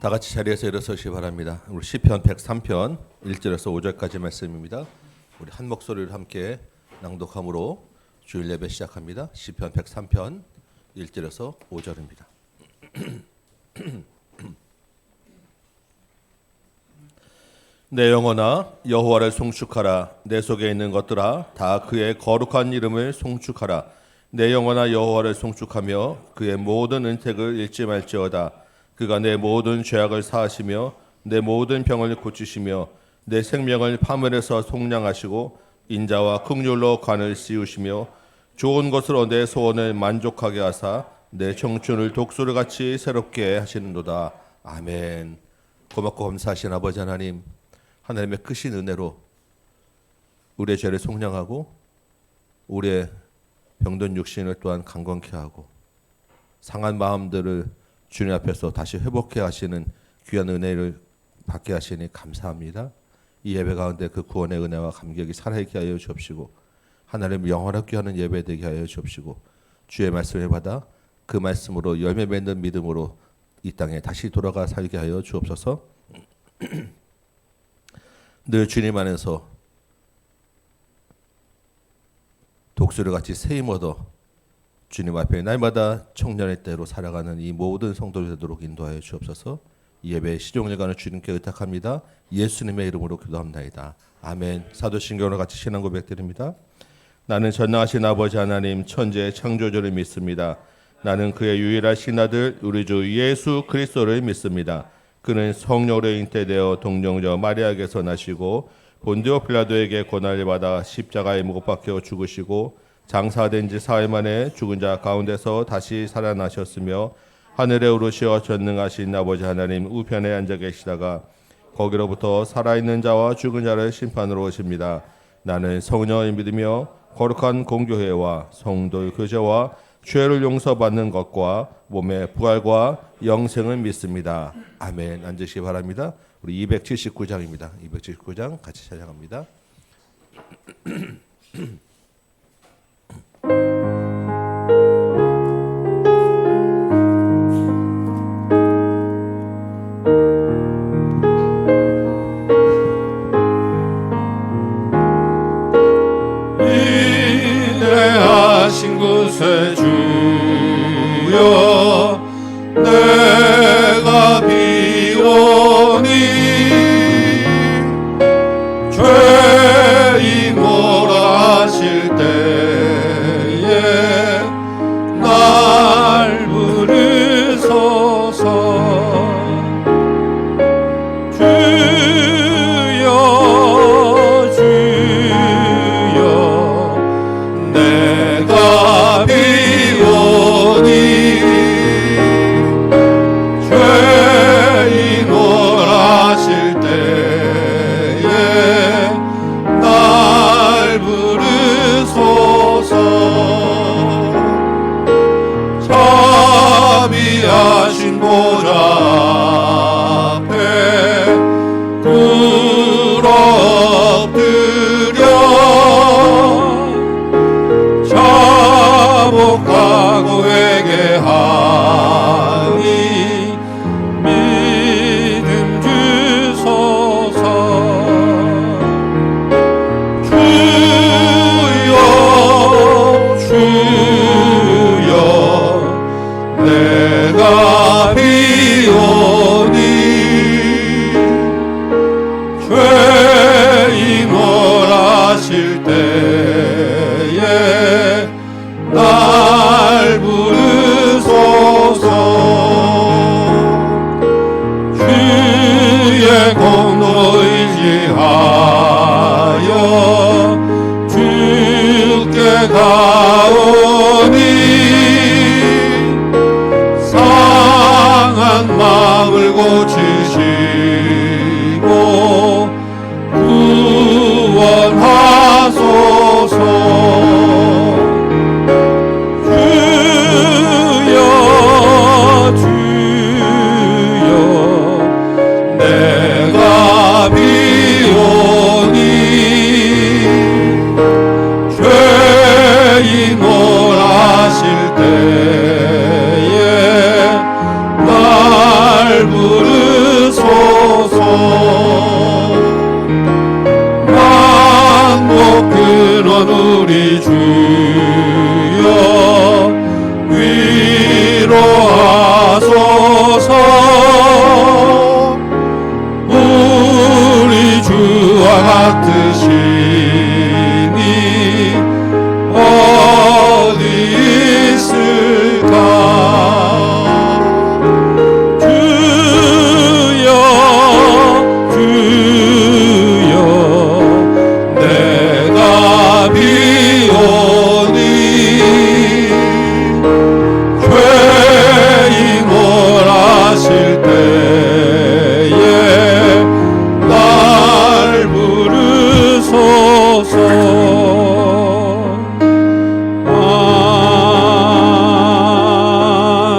다 같이 자리에서 일어서시기 바랍니다. 우리 시편 103편 1절에서 5절까지 말씀입니다. 우리 한 목소리를 함께 낭독함으로 주일 예배 시작합니다. 시편 103편 1절에서 5절입니다. 내 영혼아 여호와를 송축하라. 내 속에 있는 것들아 다 그의 거룩한 이름을 송축하라. 내 영혼아 여호와를 송축하며 그의 모든 은택을 잃지 말지어다. 그가 내 모든 죄악을 사하시며 내 모든 병을 고치시며 내 생명을 파멸해서 속량하시고 인자와 긍휼로 관을 씌우시며 좋은 것으로 내 소원을 만족하게 하사 내 청춘을 독수리같이 새롭게 하시는도다. 아멘. 고맙고 감사하신 아버지 하나님, 하나님의 크신 은혜로 우리의 죄를 속량하고 우리의 병든 육신을 또한 강건케 하고 상한 마음들을 주님 앞에서 다시 회복해 하시는 귀한 은혜를 받게 하시니 감사합니다. 이 예배 가운데 그 구원의 은혜와 감격이 살아있게 하여 주옵시고 하나님 영원하게 하는 예배 되게 하여 주옵시고 주의 말씀을 받아 그 말씀으로 열매 맺는 믿음으로 이 땅에 다시 돌아가 살게 하여 주옵소서. 늘 주님 안에서 독수리같이 새 힘 얻어 주님 앞에 날마다 청년의 때로 살아가는 이 모든 성도들 되도록 인도하여 주옵소서. 예배 시종일관을 주님께 의탁합니다. 예수님의 이름으로 기도합나이다. 아멘. 사도신경으로 같이 신앙 고백드립니다. 나는 전능하신 아버지 하나님 천지의 창조주를 믿습니다. 나는 그의 유일하신 아들 우리 주 예수 그리스도를 믿습니다. 그는 성령으로 잉태되어 동정녀 마리아에게서 나시고 본디오 빌라도에게 고난을 받아 십자가에 못 박혀 죽으시고 장사된 지 사흘 만에 죽은 자 가운데서 다시 살아나셨으며 하늘에 오르시어 전능하신 아버지 하나님 우편에 앉아 계시다가 거기로부터 살아있는 자와 죽은 자를 심판으로 오십니다. 나는 성령을 믿으며 거룩한 공교회와 성도의 교제와 죄를 용서받는 것과 몸의 부활과 영생을 믿습니다. 아멘. 앉으시기 바랍니다. 우리 279장입니다. 279장 같이 찬양합니다. 위대하신 구세 주여 내가 비오니 죄인오라 하실 때에 날 부르소서. 주여 주여 내가 비오니 죄인 오라 하실 때에 날 부르소서. 자비하신 보좌 앞에 꿇어 엎드려 자복하고 회개하니 믿음 주소서. 주여 주여 내가 비오니 죄인 오라 하실 때에 날 부르소서. 주의 공로 의지하여 주께 가오니 상한 마음을 고치시고 구원하소서. 주여 주여 내가 비오니 죄인 오라 하실 때에 날 부르 우리 주와 같으시니 어디 있을까. 주여 주여 내가 비오니 죄인 원하실 때에 날 부르소서.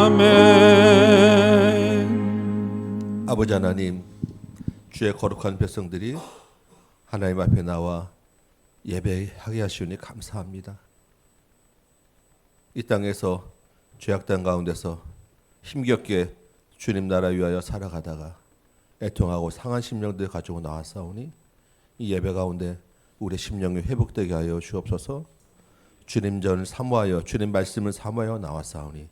아멘. 아버지 하나님, 주의 거룩한 백성들이 하나님 앞에 나와 예배하게 하시오니 감사합니다. 이 땅에서 죄악된 가운데서 힘겹게 주님 나라 위하여 살아가다가 애통하고 상한 심령들 가지고 나왔사오니 이 예배 가운데 우리 심령이 회복되게 하여 주옵소서. 주님 전을 사모하여 주님 말씀을 사모하여 나왔사오니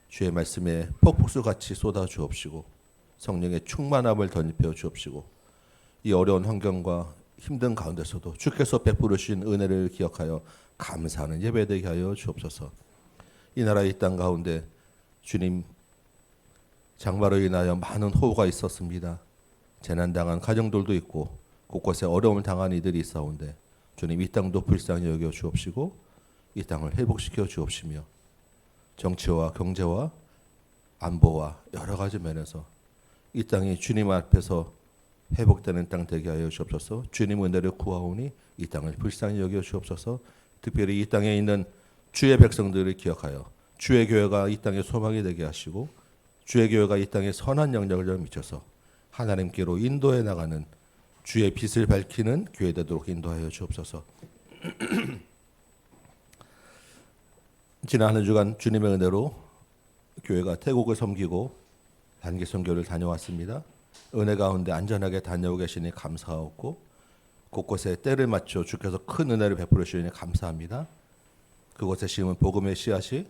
주의 말씀에 폭풍수같이 쏟아 주옵시고 성령의 충만함을 덧입혀 주옵시고 이 어려운 환경과 힘든 가운데서도 주께서 베풀어 주신 은혜를 기억하여 감사하는 예배되게 하여 주옵소서. 이 나라 이 땅 가운데 주님 장마로 인하여 많은 호우가 있었습니다. 재난당한 가정들도 있고 곳곳에 어려움을 당한 이들이 있사온데 주님 이 땅도 불쌍히 여겨 주옵시고 이 땅을 회복시켜 주옵시며 정치와 경제와 안보와 여러 가지 면에서 이 땅이 주님 앞에서 회복되는 땅 되게 하여 주옵소서. 주님 은혜를 구하오니 이 땅을 불쌍히 여겨 주옵소서. 특별히 이 땅에 있는 주의 백성들을 기억하여 주의 교회가 이 땅에 소망이 되게 하시고 주의 교회가 이 땅에 선한 영향을 미쳐서 하나님께로 인도해 나가는 주의 빛을 밝히는 교회 되도록 인도하여 주옵소서. 지난 한 주간 주님의 은혜로 교회가 태국을 섬기고 단기 선교를 다녀왔습니다. 은혜 가운데 안전하게 다녀오고 계시니 감사하고 곳곳에 때를 맞춰 주께서 큰 은혜를 베풀어 주시니 감사합니다. 그곳에 심은 복음의 씨앗이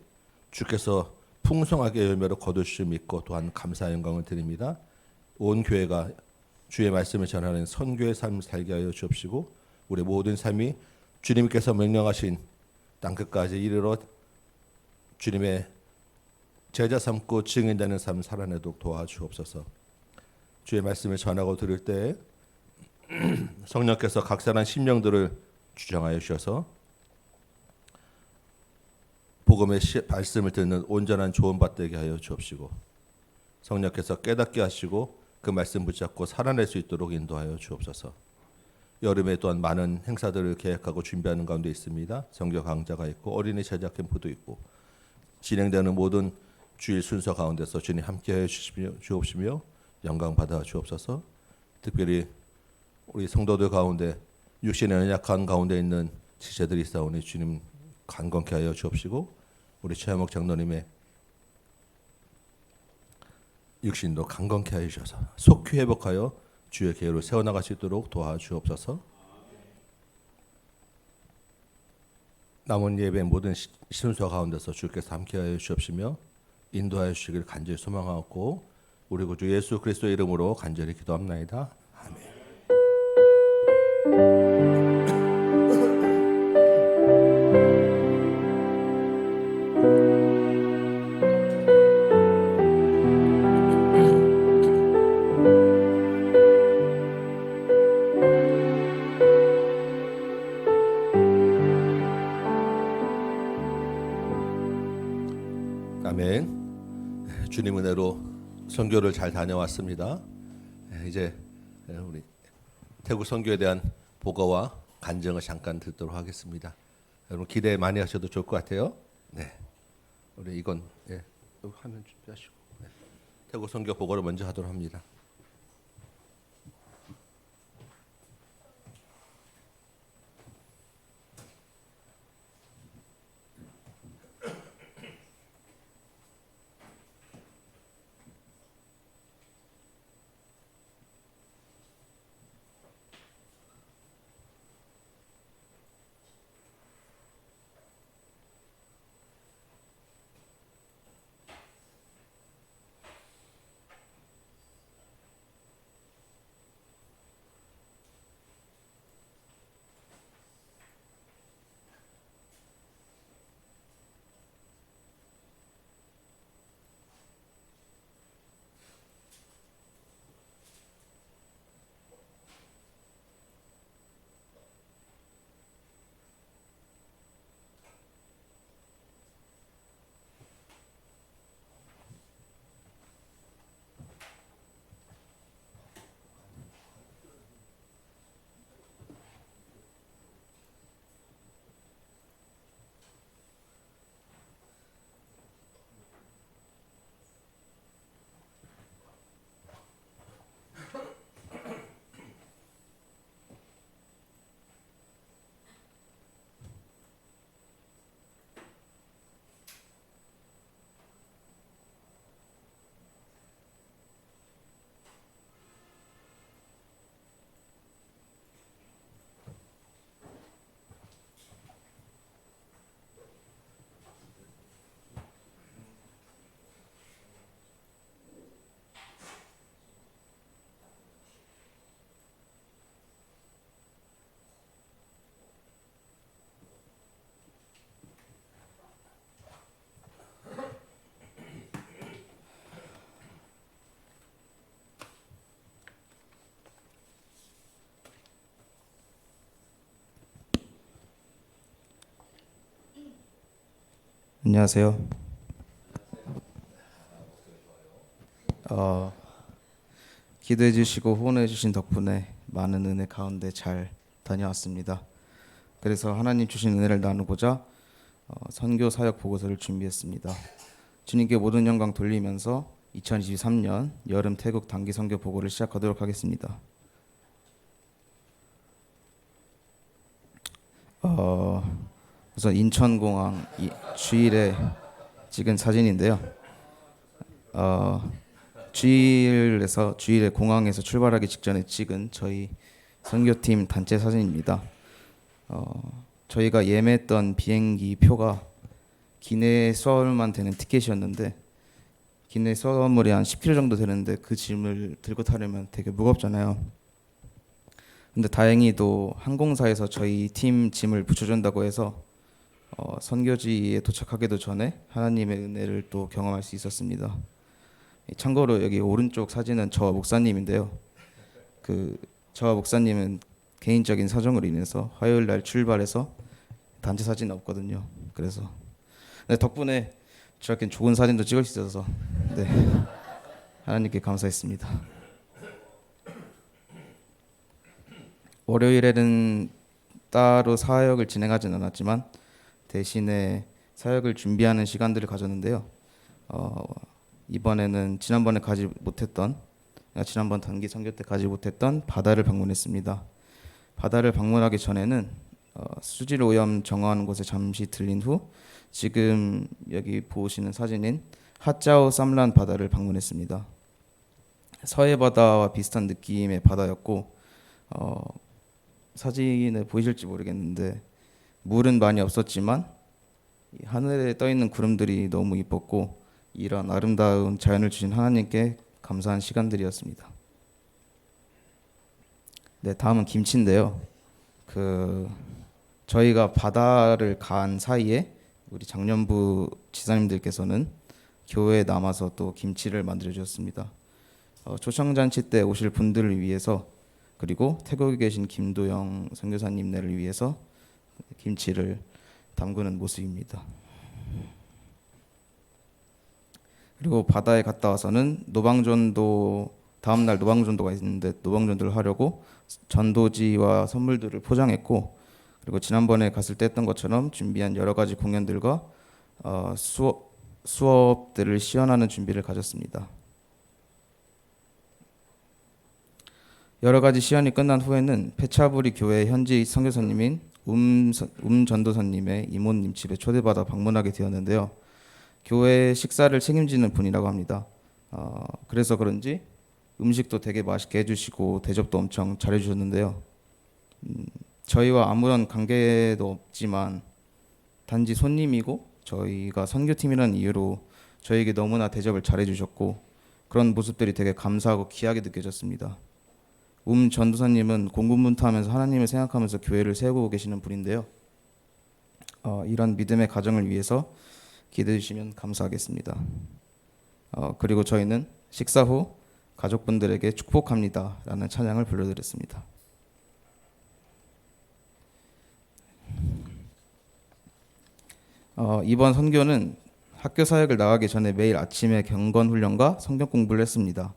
주께서 풍성하게 열매를 거두실 믿고 또한 감사의 영광을 드립니다. 온 교회가 주의 말씀을 전하는 선교의 삶을 살게 하여 주옵시고 우리 모든 삶이 주님께서 명령하신 땅끝까지 이르러 주님의 제자 삼고 증인되는 삶 살아내도록 도와주옵소서. 주의 말씀을 전하고 들을 때 성령께서 각별한 심령들을 주장하여 주셔서 복음의 말씀을 듣는 온전한 좋은 밭 되게 하여 주옵시고 성령께서 깨닫게 하시고 그 말씀 붙잡고 살아낼 수 있도록 인도하여 주옵소서. 여름에 또한 많은 행사들을 계획하고 준비하는 가운데 있습니다. 선교 강좌가 있고 어린이 제작 캠프도 있고 진행되는 모든 주일 순서 가운데서 주님 함께하여 주옵시며 영광 받아 주옵소서. 특별히 우리 성도들 가운데 육신의 연약한 가운데 있는 지체들이 있사오니 주님 강건케 하여 주옵시고 우리 최하목 장로님의 육신도 강건케 하여 주셔서 속히 회복하여 주의 계획을 세워나갈 수 있도록 도와주옵소서. 남은 예배 모든 순서 가운데서 주께서 함께하여 주옵시며 인도하여 주시기를 간절히 소망하고 우리 구주 예수 그리스도의 이름으로 간절히 기도합나이다. 아멘. 아멘. 주님 은혜로 선교를 잘 다녀왔습니다. 이제 우리 태국 선교에 대한 보고와 간증을 잠깐 듣도록 하겠습니다. 여러분 기대 많이 하셔도 좋을 것 같아요. 네, 우리 이건 화면 준비하시고 태국 선교 보고를 먼저 하도록 합니다. 안녕하세요. 기도해 주시고 후원해 주신 덕분에 많은 은혜 가운데 잘 다녀왔습니다. 그래서 하나님 주신 은혜를 나누고자 선교 사역 보고서를 준비했습니다. 주님께 모든 영광 돌리면서 2023년 여름 태국 단기 선교 보고를 시작하도록 하겠습니다. 우선 인천공항 주일에 찍은 사진인데요. 주일에 공항에서 출발하기 직전에 찍은 저희 선교팀 단체 사진입니다. 저희가 예매했던 비행기 표가 기내 수화물만 되는 티켓이었는데 기내 수화물이 한 10kg 정도 되는데 그 짐을 들고 타려면 되게 무겁잖아요. 근데 다행히도 항공사에서 저희 팀 짐을 붙여준다고 해서 선교지에 도착하기도 전에 하나님의 은혜를 또 경험할 수 있었습니다. 참고로 여기 오른쪽 사진은 저와 목사님인데요. 저와 목사님은 개인적인 사정으로 인해서 화요일 날 출발해서 단체 사진은 없거든요. 그래서 덕분에 저렇게 좋은 사진도 찍을 수 있어서 하나님께 감사했습니다. 월요일에는 따로 사역을 진행하진 않았지만 대신에 사역을 준비하는 시간들을 가졌는데요. 이번에는 지난번 단기 선교 때 가지 못했던 바다를 방문했습니다. 바다를 방문하기 전에는 수질 오염 정화하는 곳에 잠시 들린 후 지금 여기 보시는 사진인 핫자오 쌈란 바다를 방문했습니다. 서해 바다와 비슷한 느낌의 바다였고 사진에 보이실지 모르겠는데 물은 많이 없었지만 하늘에 떠 있는 구름들이 너무 이뻤고 이런 아름다운 자연을 주신 하나님께 감사한 시간들이었습니다. 다음은 김치인데요. 저희가 바다를 간 사이에 우리 장년부 지사님들께서는 교회에 남아서 또 김치를 만들어 주셨습니다. 초청잔치 때 오실 분들을 위해서 그리고 태국에 계신 김도영 선교사님네를 위해서 김치를 담그는 모습입니다. 그리고 바다에 갔다 와서는 다음날 노방전도가 있는데 노방전도를 하려고 전도지와 선물들을 포장했고 그리고 지난번에 갔을 때 했던 것처럼 준비한 여러 가지 공연들과 수업들을 시연하는 준비를 가졌습니다. 여러 가지 시연이 끝난 후에는 페차부리 교회 현지 선교사님인 전도사님의 이모님 집에 초대받아 방문하게 되었는데요. 교회 식사를 책임지는 분이라고 합니다. 그래서 그런지 음식도 되게 맛있게 해주시고 대접도 엄청 잘해주셨는데요. 저희와 아무런 관계도 없지만 단지 손님이고 저희가 선교팀이라는 이유로 저희에게 너무나 대접을 잘해주셨고 그런 모습들이 되게 감사하고 귀하게 느껴졌습니다. 전도사님은 공군분투하면서 하나님을 생각하면서 교회를 세우고 계시는 분인데요. 이런 믿음의 가정을 위해서 기도해 주시면 감사하겠습니다. 그리고 저희는 식사 후 가족분들에게 축복합니다 라는 찬양을 불러드렸습니다. 이번 선교는 학교 사역을 나가기 전에 매일 아침에 경건 훈련과 성경 공부를 했습니다.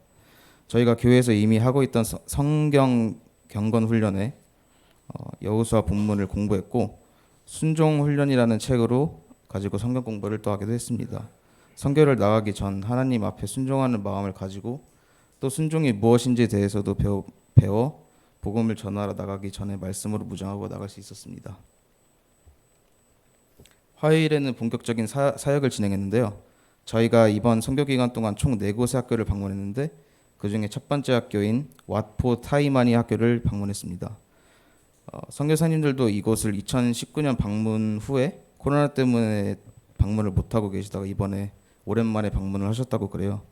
저희가 교회에서 이미 하고 있던 성경 경건 훈련에 여호수아 본문을 공부했고 순종 훈련이라는 책으로 가지고 성경 공부를 또 하기도 했습니다. 선교를 나가기 전 하나님 앞에 순종하는 마음을 가지고 또 순종이 무엇인지에 대해서도 배워 복음을 전하러 나가기 전에 말씀으로 무장하고 나갈 수 있었습니다. 화요일에는 본격적인 사역을 진행했는데요. 저희가 이번 선교 기간 동안 총 4곳의 학교를 방문했는데 그 중에 첫 번째 학교인 왓포 타이마니 학교를 방문했습니다. 선교사님들도 이곳을 2019년 방문 후에 코로나 때문에 방문을 못하고 계시다가 이번에 오랜만에 방문을 하셨다고 그래요.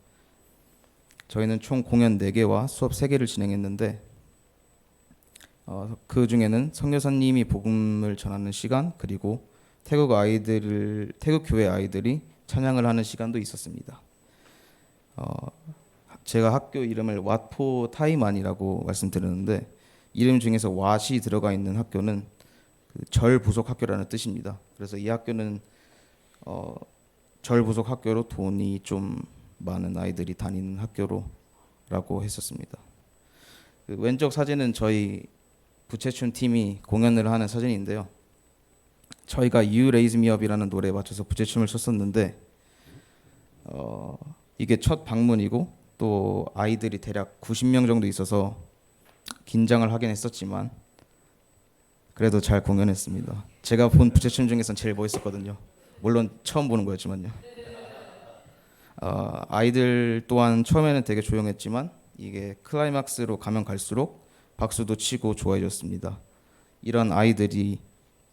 저희는 총 공연 4개와 수업 3개를 진행했는데 그 중에는 선교사님이 복음을 전하는 시간 그리고 태국 교회 아이들이 찬양을 하는 시간도 있었습니다. 제가 학교 이름을 왓포 타이만이라고 말씀드렸는데 이름 중에서 왓이 들어가 있는 학교는 절 부속 학교라는 뜻입니다. 그래서 이 학교는 절부속 학교로 돈이 좀 많은 아이들이 다니는 학교로라고 했었습니다. 그 왼쪽 사진은 저희 부채춤 팀이 공연을 하는 사진인데요. 저희가 You Raise Me Up이라는 노래에 맞춰서 부채춤을 췄었는데 이게 첫 방문이고 또 아이들이 대략 90명 정도 있어서 긴장을 하긴 했었지만 그래도 잘 공연했습니다. 제가 본 부채춤 중에선 제일 멋있었거든요. 물론 처음 보는 거였지만요. 아이들 또한 처음에는 되게 조용했지만 이게 클라이막스로 가면 갈수록 박수도 치고 좋아해줬습니다. 이런 아이들이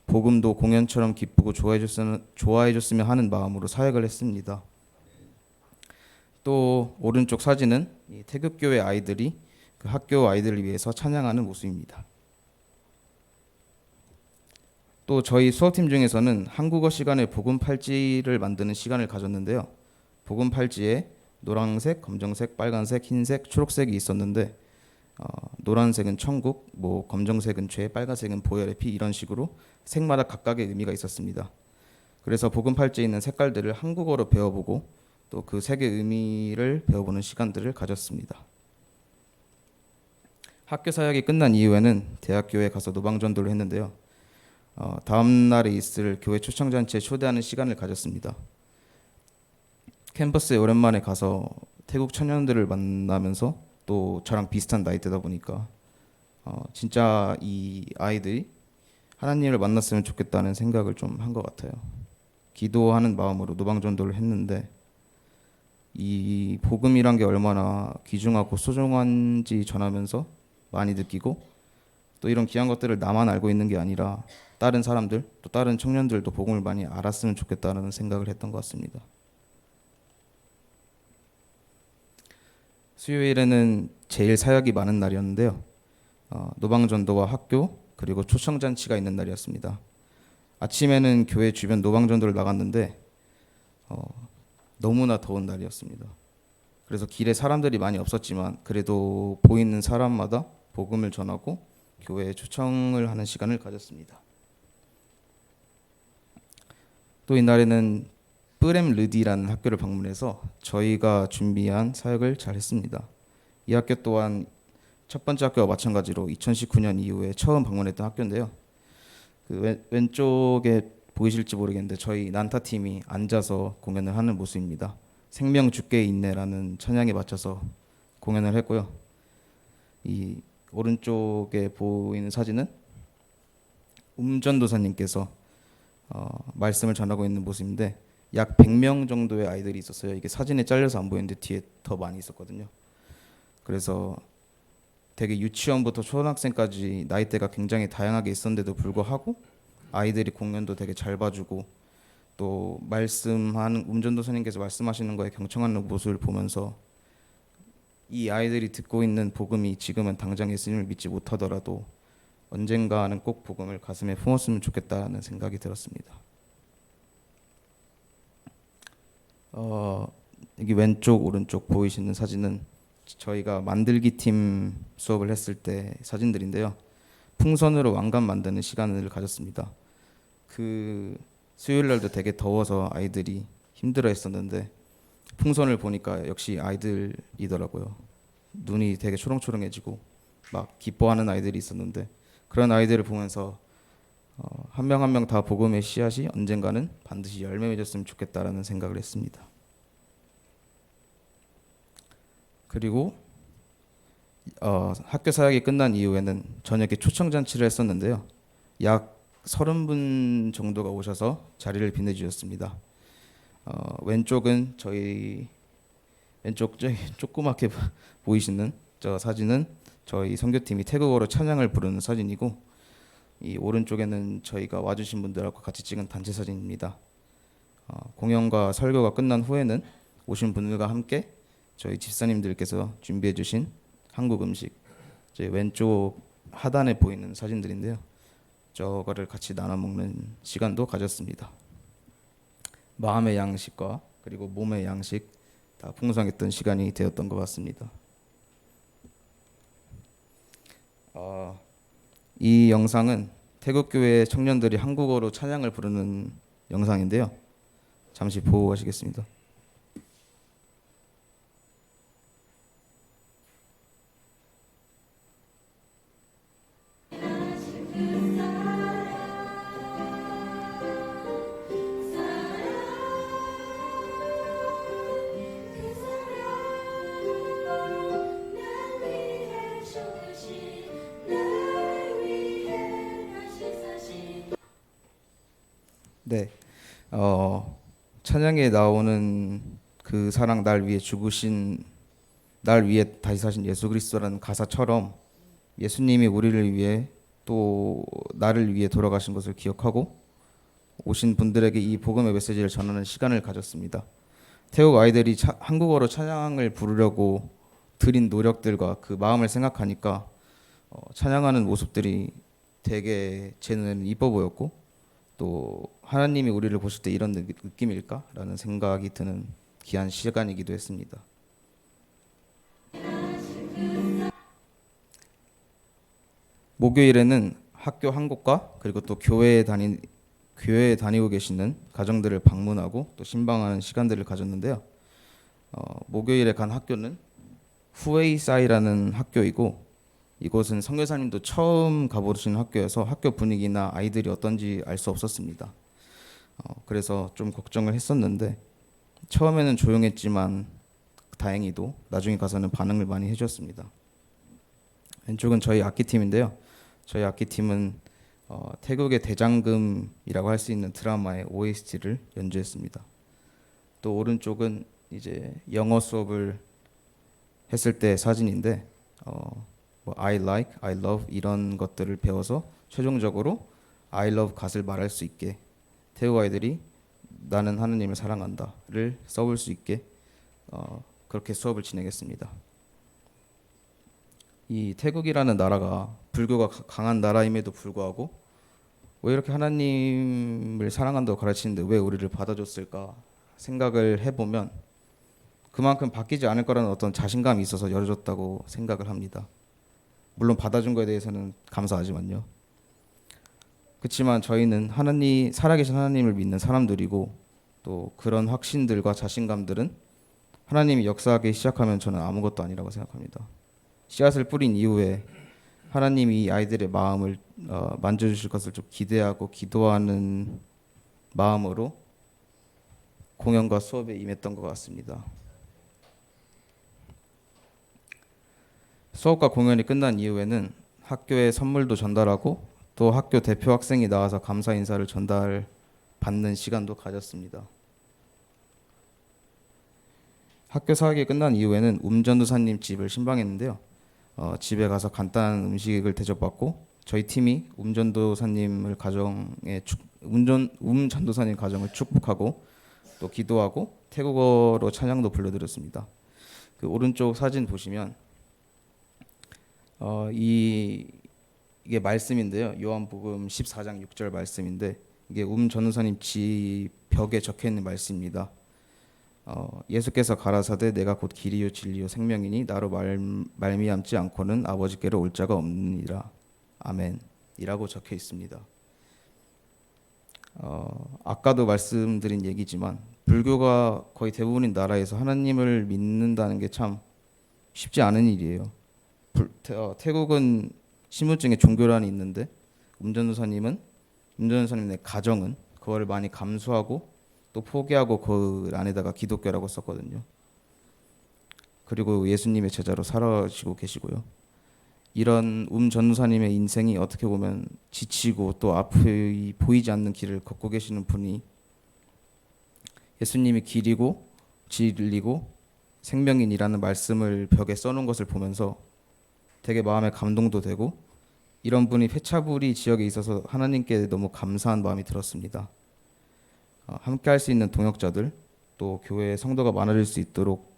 복음도 공연처럼 기쁘고 좋아해줬으면 하는 마음으로 사역을 했습니다. 또 오른쪽 사진은 이 태극교회 아이들이 그 학교 아이들을 위해서 찬양하는 모습입니다. 또 저희 수업팀 중에서는 한국어 시간에 복음 팔찌를 만드는 시간을 가졌는데요. 복음 팔찌에 노란색, 검정색, 빨간색, 흰색, 초록색이 있었는데 노란색은 천국, 뭐 검정색은 죄, 빨간색은 보혈의 피 이런 식으로 색마다 각각의 의미가 있었습니다. 그래서 복음 팔찌에 있는 색깔들을 한국어로 배워보고 또 그 색의 의미를 배워보는 시간들을 가졌습니다. 학교 사역이 끝난 이후에는 대학교에 가서 노방전도를 했는데요. 다음 날에 있을 교회 초청잔치에 초대하는 시간을 가졌습니다. 캠퍼스에 오랜만에 가서 태국 청년들을 만나면서 또 저랑 비슷한 나이대다 보니까 진짜 이 아이들이 하나님을 만났으면 좋겠다는 생각을 좀 한 것 같아요. 기도하는 마음으로 노방전도를 했는데 이 복음이란 게 얼마나 귀중하고 소중한지 전하면서 많이 느끼고 또 이런 귀한 것들을 나만 알고 있는 게 아니라 다른 사람들 또 다른 청년들도 복음을 많이 알았으면 좋겠다는 생각을 했던 것 같습니다. 수요일에는 제일 사역이 많은 날이었는데요. 노방전도와 학교 그리고 초청잔치가 있는 날이었습니다. 아침에는 교회 주변 노방전도를 나갔는데 너무나 더운 날이었습니다. 그래서 길에 사람들이 많이 없었지만 그래도 보이는 사람마다 복음을 전하고 교회에 초청을 하는 시간을 가졌습니다. 또 이날에는 뿌렘 르디라는 학교를 방문해서 저희가 준비한 사역을 잘 했습니다. 이 학교 또한 첫 번째 학교와 마찬가지로 2019년 이후에 처음 방문했던 학교인데요. 그 왼쪽에 보이실지 모르겠는데 저희 난타 팀이 앉아서 공연을 하는 모습입니다. 생명 주께 있네라는 찬양에 맞춰서 공연을 했고요. 이 오른쪽에 보이는 사진은 전도사님께서 말씀을 전하고 있는 모습인데 약 100명 정도의 아이들이 있었어요. 이게 사진에 잘려서 안 보이는데 뒤에 더 많이 있었거든요. 그래서 되게 유치원부터 초등학생까지 나이대가 굉장히 다양하게 있었는데도 불구하고 아이들이 공연도 되게 잘 봐주고 또 말씀하는 전도사님께서 말씀하시는 거에 경청하는 모습을 보면서 이 아이들이 듣고 있는 복음이 지금은 당장 예수님을 믿지 못하더라도 언젠가는 꼭 복음을 가슴에 품었으면 좋겠다는 생각이 들었습니다. 여기 왼쪽 오른쪽 보이시는 사진은 저희가 만들기 팀 수업을 했을 때 사진들인데요. 풍선으로 왕관 만드는 시간을 가졌습니다. 그 수요일 날도 되게 더워서 아이들이 힘들어했었는데 풍선을 보니까 역시 아이들이더라고요. 눈이 되게 초롱초롱해지고 막 기뻐하는 아이들이 있었는데 그런 아이들을 보면서 한 명 한 명 다 복음의 씨앗이 언젠가는 반드시 열매 맺었으면 좋겠다라는 생각을 했습니다. 그리고 학교 사역이 끝난 이후에는 저녁에 초청잔치를 했었는데요. 약 30분 정도가 오셔서 자리를 빛내주셨습니다. 왼쪽은 저희 왼쪽 조그맣게 보이시는 저 사진은 저희 선교팀이 태국어로 찬양을 부르는 사진이고 이 오른쪽에는 저희가 와주신 분들하고 같이 찍은 단체 사진입니다. 공연과 설교가 끝난 후에는 오신 분들과 함께 저희 집사님들께서 준비해 주신 한국 음식 제 왼쪽 하단에 보이는 사진들인데요. 저거를 같이 나눠 먹는 시간도 가졌습니다. 마음의 양식과 그리고 몸의 양식 다 풍성했던 시간이 되었던 것 같습니다. 이 영상은 태국교회 청년들이 한국어로 찬양을 부르는 영상인데요. 잠시 보호하시겠습니다. 네, 찬양에 나오는 그 사랑 날 위해 죽으신 날 위해 다시 사신 예수 그리스도라는 가사처럼 예수님이 우리를 위해 또 나를 위해 돌아가신 것을 기억하고 오신 분들에게 이 복음의 메시지를 전하는 시간을 가졌습니다. 태국 아이들이 한국어로 찬양을 부르려고 들인 노력들과 그 마음을 생각하니까 찬양하는 모습들이 되게 제 눈에는 이뻐 보였고 또 하나님이 우리를 보실 때 이런 느낌일까라는 생각이 드는 귀한 시간이기도 했습니다. 목요일에는 학교 한 곳과 그리고 또 교회에 다니고 계시는 가정들을 방문하고 또 신방하는 시간들을 가졌는데요. 목요일에 간 학교는 후웨이사이라는 학교이고 이곳은 선교사님도 처음 가보신 학교여서 학교 분위기나 아이들이 어떤지 알 수 없었습니다. 그래서 좀 걱정을 했었는데 처음에는 조용했지만 다행히도 나중에 가서는 반응을 많이 해주었습니다. 왼쪽은 저희 악기팀인데요. 저희 악기팀은 태국의 대장금이라고 할 수 있는 드라마의 OST를 연주했습니다. 또 오른쪽은 이제 영어 수업을 했을 때 사진인데 뭐 I like, I love 이런 것들을 배워서 최종적으로 I love God을 말할 수 있게 태국 아이들이 나는 하느님을 사랑한다를 써볼 수 있게 그렇게 수업을 진행했습니다. 이 태국이라는 나라가 불교가 강한 나라임에도 불구하고 왜 이렇게 하나님을 사랑한다고 가르치는데 왜 우리를 받아줬을까 생각을 해보면 그만큼 바뀌지 않을 거라는 어떤 자신감이 있어서 열어줬다고 생각을 합니다. 물론 받아준 거에 대해서는 감사하지만요. 그렇지만 저희는 살아계신 하나님을 믿는 사람들이고 또 그런 확신들과 자신감들은 하나님이 역사하기 시작하면 저는 아무것도 아니라고 생각합니다. 씨앗을 뿌린 이후에 하나님이 이 아이들의 마음을 만져주실 것을 좀 기대하고 기도하는 마음으로 공연과 수업에 임했던 것 같습니다. 수업과 공연이 끝난 이후에는 학교에 선물도 전달하고 또 학교 대표 학생이 나와서 감사 인사를 받는 시간도 가졌습니다. 학교 사역이 끝난 이후에는 전도사님 집을 신방했는데요. 집에 가서 간단한 음식을 대접받고 저희 팀이 전도사님 가정을 축복하고 또 기도하고 태국어로 찬양도 불러드렸습니다. 그 오른쪽 사진 보시면 이게 말씀인데요. 요한복음 14장 6절 말씀인데 이게 전도사님 집 벽에 적혀 있는 말씀입니다. 예수께서 가라사대 내가 곧 길이요 진리요 생명이니 나로 말미암지 않고는 아버지께로 올 자가 없느니라. 아멘이라고 적혀 있습니다. 아까도 말씀드린 얘기지만 불교가 거의 대부분인 나라에서 하나님을 믿는다는 게 참 쉽지 않은 일이에요. 태국은 신분증에 종교란이 있는데 전도사님의 가정은 그거를 많이 감수하고 또 포기하고 그 안에다가 기독교라고 썼거든요. 그리고 예수님의 제자로 살아가시고 계시고요. 이런 전도사님의 인생이 어떻게 보면 지치고 또 앞이 보이지 않는 길을 걷고 계시는 분이 예수님이 길이고 진리고 생명인이라는 말씀을 벽에 써놓은 것을 보면서 되게 마음에 감동도 되고 이런 분이 페차부리 지역에 있어서 하나님께 너무 감사한 마음이 들었습니다. 함께 할 수 있는 동역자들 또 교회에 성도가 많아질 수 있도록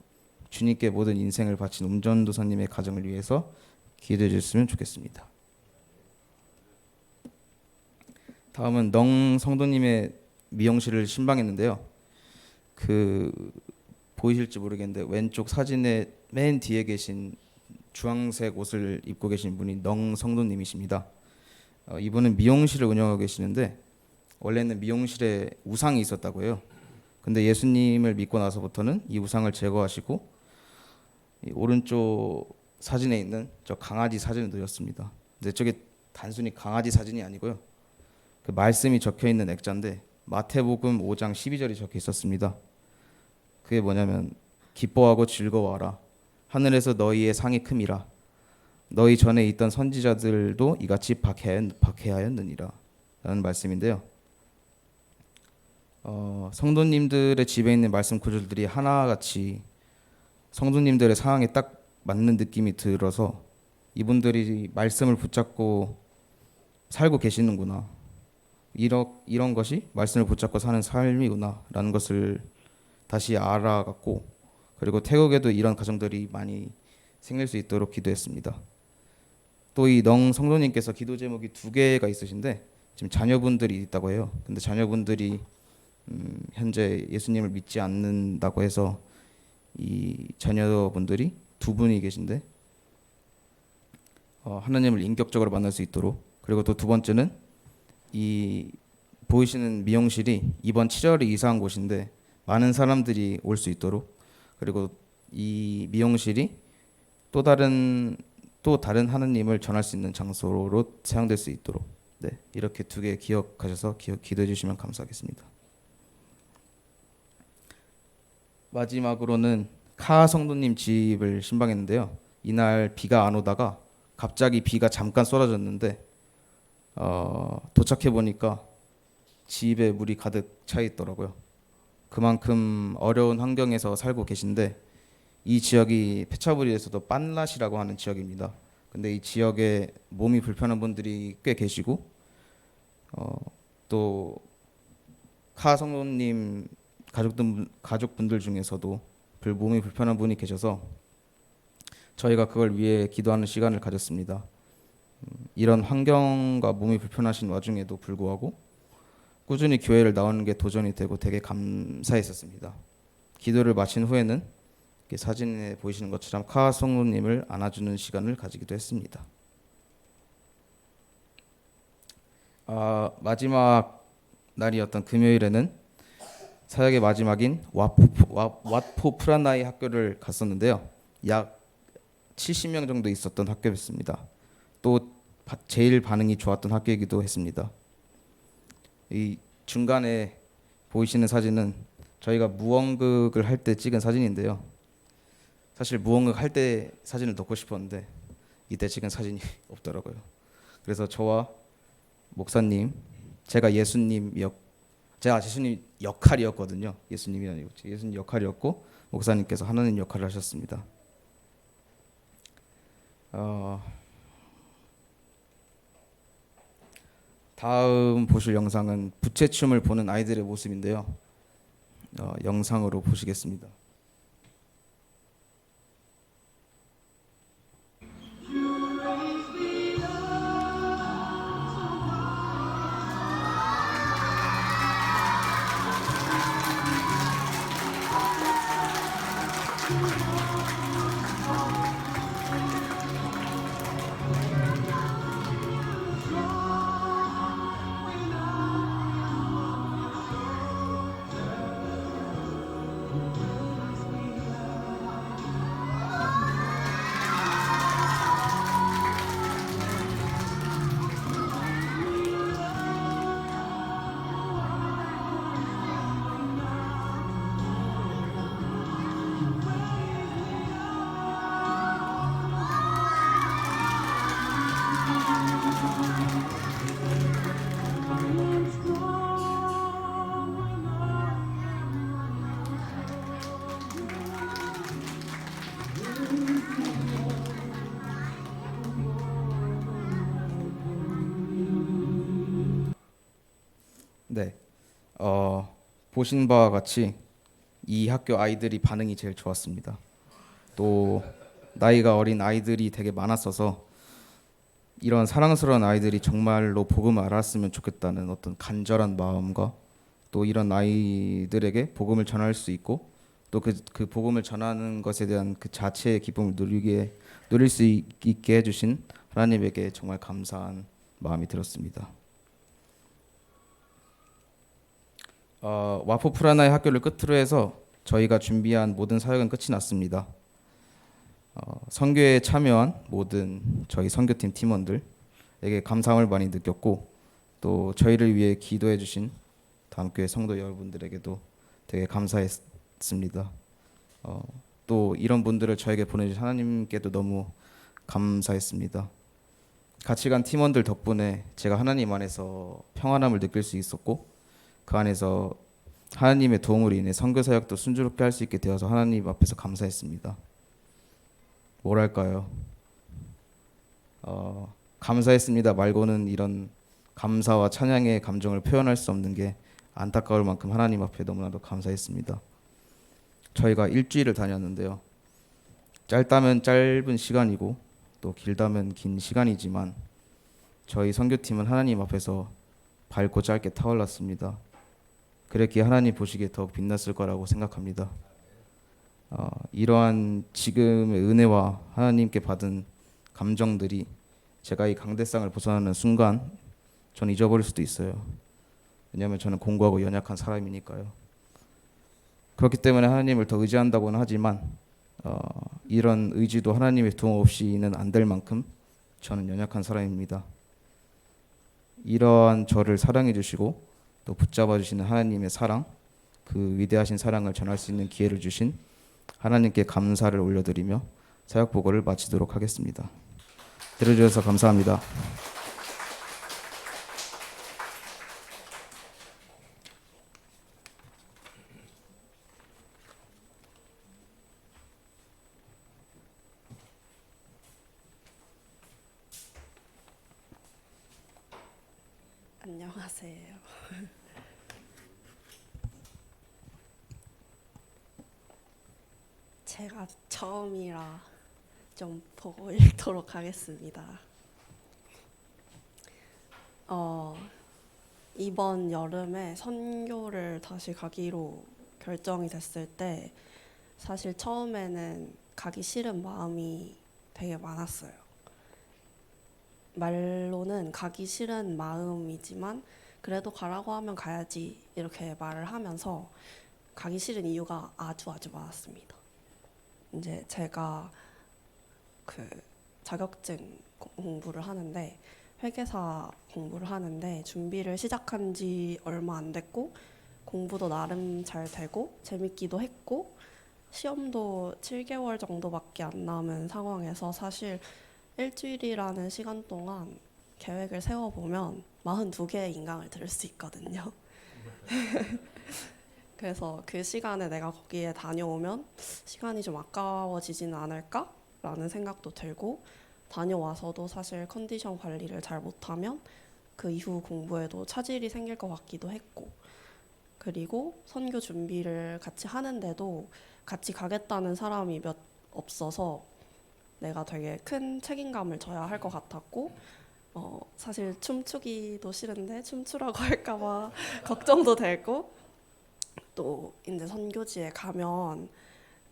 주님께 모든 인생을 바친 전도사님의 가정을 위해서 기도해 주셨으면 좋겠습니다. 다음은 성도님의 미용실을 신방했는데요. 보이실지 모르겠는데 왼쪽 사진의 맨 뒤에 계신 주황색 옷을 입고 계신 분이 성도님이십니다. 이분은 미용실을 운영하고 계시는데 원래는 미용실에 우상이 있었다고 해요. 근데 예수님을 믿고 나서부터는 이 우상을 제거하시고 이 오른쪽 사진에 있는 저 강아지 사진을 넣었습니다. 근데 저게 단순히 강아지 사진이 아니고요. 그 말씀이 적혀 있는 액자인데 마태복음 5장 12절이 적혀 있었습니다. 그게 뭐냐면 기뻐하고 즐거워하라. 하늘에서 너희의 상이 큼이라. 너희 전에 있던 선지자들도 이같이 박해하였느니라. 라는 말씀인데요. 성도님들의 집에 있는 말씀 구절들이 하나같이 성도님들의 상황에 딱 맞는 느낌이 들어서 이분들이 말씀을 붙잡고 살고 계시는구나. 이런 것이 말씀을 붙잡고 사는 삶이구나 라는 것을 다시 알아갔고, 그리고 태국에도 이런 가정들이 많이 생길 수 있도록 기도했습니다. 또 이 능 성도님께서 기도 제목이 2개가 있으신데 지금 자녀분들이 있다고 해요. 근데 자녀분들이 현재 예수님을 믿지 않는다고 해서 이 자녀분들이 2분이 계신데 하나님을 인격적으로 만날 수 있도록, 그리고 또 2번째는 이 보이시는 미용실이 이번 7월에 이사한 곳인데 많은 사람들이 올 수 있도록, 그리고 이 미용실이 또 다른 하나님을 전할 수 있는 장소로 사용될 수 있도록, 네, 이렇게 2개 기억하셔서 기도해 주시면 감사하겠습니다. 마지막으로는 카 성도님 집을 신방했는데요. 이날 비가 안 오다가 갑자기 비가 잠깐 쏟아졌는데 도착해 보니까 집에 물이 가득 차 있더라고요. 그만큼 어려운 환경에서 살고 계신데 이 지역이 페차부리에서도 빤랏이라고 하는 지역입니다. 근데 이 지역에 몸이 불편한 분들이 꽤 계시고 또 카 성도님 가족분들 중에서도 몸이 불편한 분이 계셔서 저희가 그걸 위해 기도하는 시간을 가졌습니다. 이런 환경과 몸이 불편하신 와중에도 불구하고 꾸준히 교회를 나오는 게 도전이 되고 되게 감사했었습니다. 기도를 마친 후에는 사진에 보이시는 것처럼 카 성도님을 안아주는 시간을 가지기도 했습니다. 마지막 날이었던 금요일에는 사역의 마지막인 왓포 프라나이 학교를 갔었는데요. 약 70명 정도 있었던 학교였습니다. 또 제일 반응이 좋았던 학교이기도 했습니다. 이 중간에 보이시는 사진은 저희가 무언극을 할 때 찍은 사진인데요. 사실 무언극 할 때 사진을 넣고 싶었는데 이때 찍은 사진이 없더라고요. 그래서 저와 목사님, 제가 예수님 역할이었거든요. 예수님이 아니고 예수님 역할이었고 목사님께서 하나님 역할을 하셨습니다. 다음 보실 영상은 부채춤을 보는 아이들의 모습인데요. 영상으로 보시겠습니다. 네, 보신 바와 같이 이 학교 아이들이 반응이 제일 좋았습니다. 또 나이가 어린 아이들이 되게 많았어서 이런 사랑스러운 아이들이 정말로 복음을 알았으면 좋겠다는 어떤 간절한 마음과 또 이런 아이들에게 복음을 전할 수 있고 또 그 복음을 전하는 것에 대한 그 자체의 기쁨을 누릴 수 있게 해주신 하나님에게 정말 감사한 마음이 들었습니다. 와포 프라나의 학교를 끝으로 해서 저희가 준비한 모든 사역은 끝이 났습니다. 선교에 참여한 모든 저희 선교팀 팀원들에게 감사함을 많이 느꼈고 또 저희를 위해 기도해 주신 다음교회 성도 여러분들에게도 되게 감사했습니다. 또 이런 분들을 저에게 보내주신 하나님께도 너무 감사했습니다. 같이 간 팀원들 덕분에 제가 하나님 안에서 평안함을 느낄 수 있었고 그 안에서 하나님의 도움으로 인해 선교 사역도 순조롭게 할 수 있게 되어서 하나님 앞에서 감사했습니다. 뭐랄까요? 감사했습니다 말고는 이런 감사와 찬양의 감정을 표현할 수 없는 게 안타까울 만큼 하나님 앞에 너무나도 감사했습니다. 저희가 일주일을 다녔는데요. 짧다면 짧은 시간이고 또 길다면 긴 시간이지만 저희 선교팀은 하나님 앞에서 밝고 짧게 타올랐습니다. 그랬기에 하나님 보시기에 더욱 빛났을 거라고 생각합니다. 이러한 지금의 은혜와 하나님께 받은 감정들이 제가 이 강대상을 벗어나는 순간 전 잊어버릴 수도 있어요. 왜냐하면 저는 공고하고 연약한 사람이니까요. 그렇기 때문에 하나님을 더 의지한다고는 하지만 이런 의지도 하나님의 도움 없이는 안 될 만큼 저는 연약한 사람입니다. 이러한 저를 사랑해 주시고 또 붙잡아 주시는 하나님의 사랑, 그 위대하신 사랑을 전할 수 있는 기회를 주신 하나님께 감사를 올려드리며 사역 보고를 마치도록 하겠습니다. 들어주셔서 감사합니다. 안녕하세요. 제가 처음이라 좀 보고 읽도록 하겠습니다. 이번 여름에 선교를 다시 가기로 결정이 됐을 때 사실 처음에는 가기 싫은 마음이 되게 많았어요. 말로는 가기 싫은 마음이지만 그래도 가라고 하면 가야지 이렇게 말을 하면서 가기 싫은 이유가 아주 많았습니다. 이제 제가 그 자격증 공부를 하는데 회계사 공부를 하는데 준비를 시작한 지 얼마 안 됐고 공부도 나름 잘 되고 재밌기도 했고 시험도 7개월 정도밖에 안 남은 상황에서 사실 일주일이라는 시간 동안 계획을 세워보면 42개의 인강을 들을 수 있거든요. 그래서 그 시간에 내가 거기에 다녀오면 시간이 좀 아까워지지는 않을까라는 생각도 들고 다녀와서도 사실 컨디션 관리를 잘 못하면 그 이후 공부에도 차질이 생길 것 같기도 했고 그리고 선교 준비를 같이 하는데도 같이 가겠다는 사람이 몇 없어서 내가 되게 큰 책임감을 져야 할 것 같았고 사실 춤추기도 싫은데 춤추라고 할까봐 걱정도 되고 또 이제 선교지에 가면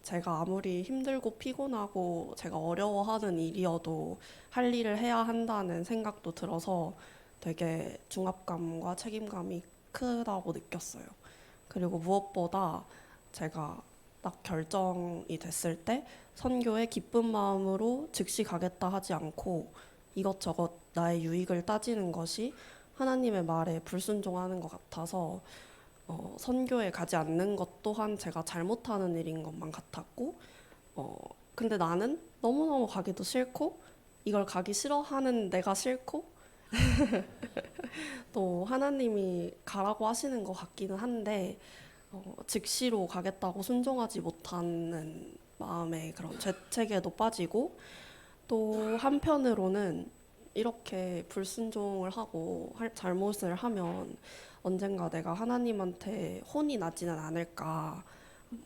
제가 아무리 힘들고 피곤하고 제가 어려워하는 일이어도 할 일을 해야 한다는 생각도 들어서 되게 중압감과 책임감이 크다고 느꼈어요. 그리고 무엇보다 제가 딱 결정이 됐을 때 선교에 기쁜 마음으로 즉시 가겠다 하지 않고 이것저것 나의 유익을 따지는 것이 하나님의 말에 불순종하는 것 같아서 선교에 가지 않는 것 또한 제가 잘못하는 일인 것만 같았고 근데 나는 너무너무 가기도 싫고 이걸 가기 싫어하는 내가 싫고 또 하나님이 가라고 하시는 것 같기는 한데 즉시로 가겠다고 순종하지 못하는 마음의 그런 죄책에도 빠지고 또 한편으로는 이렇게 불순종을 하고 잘못을 하면 언젠가 내가 하나님한테 혼이 나지는 않을까,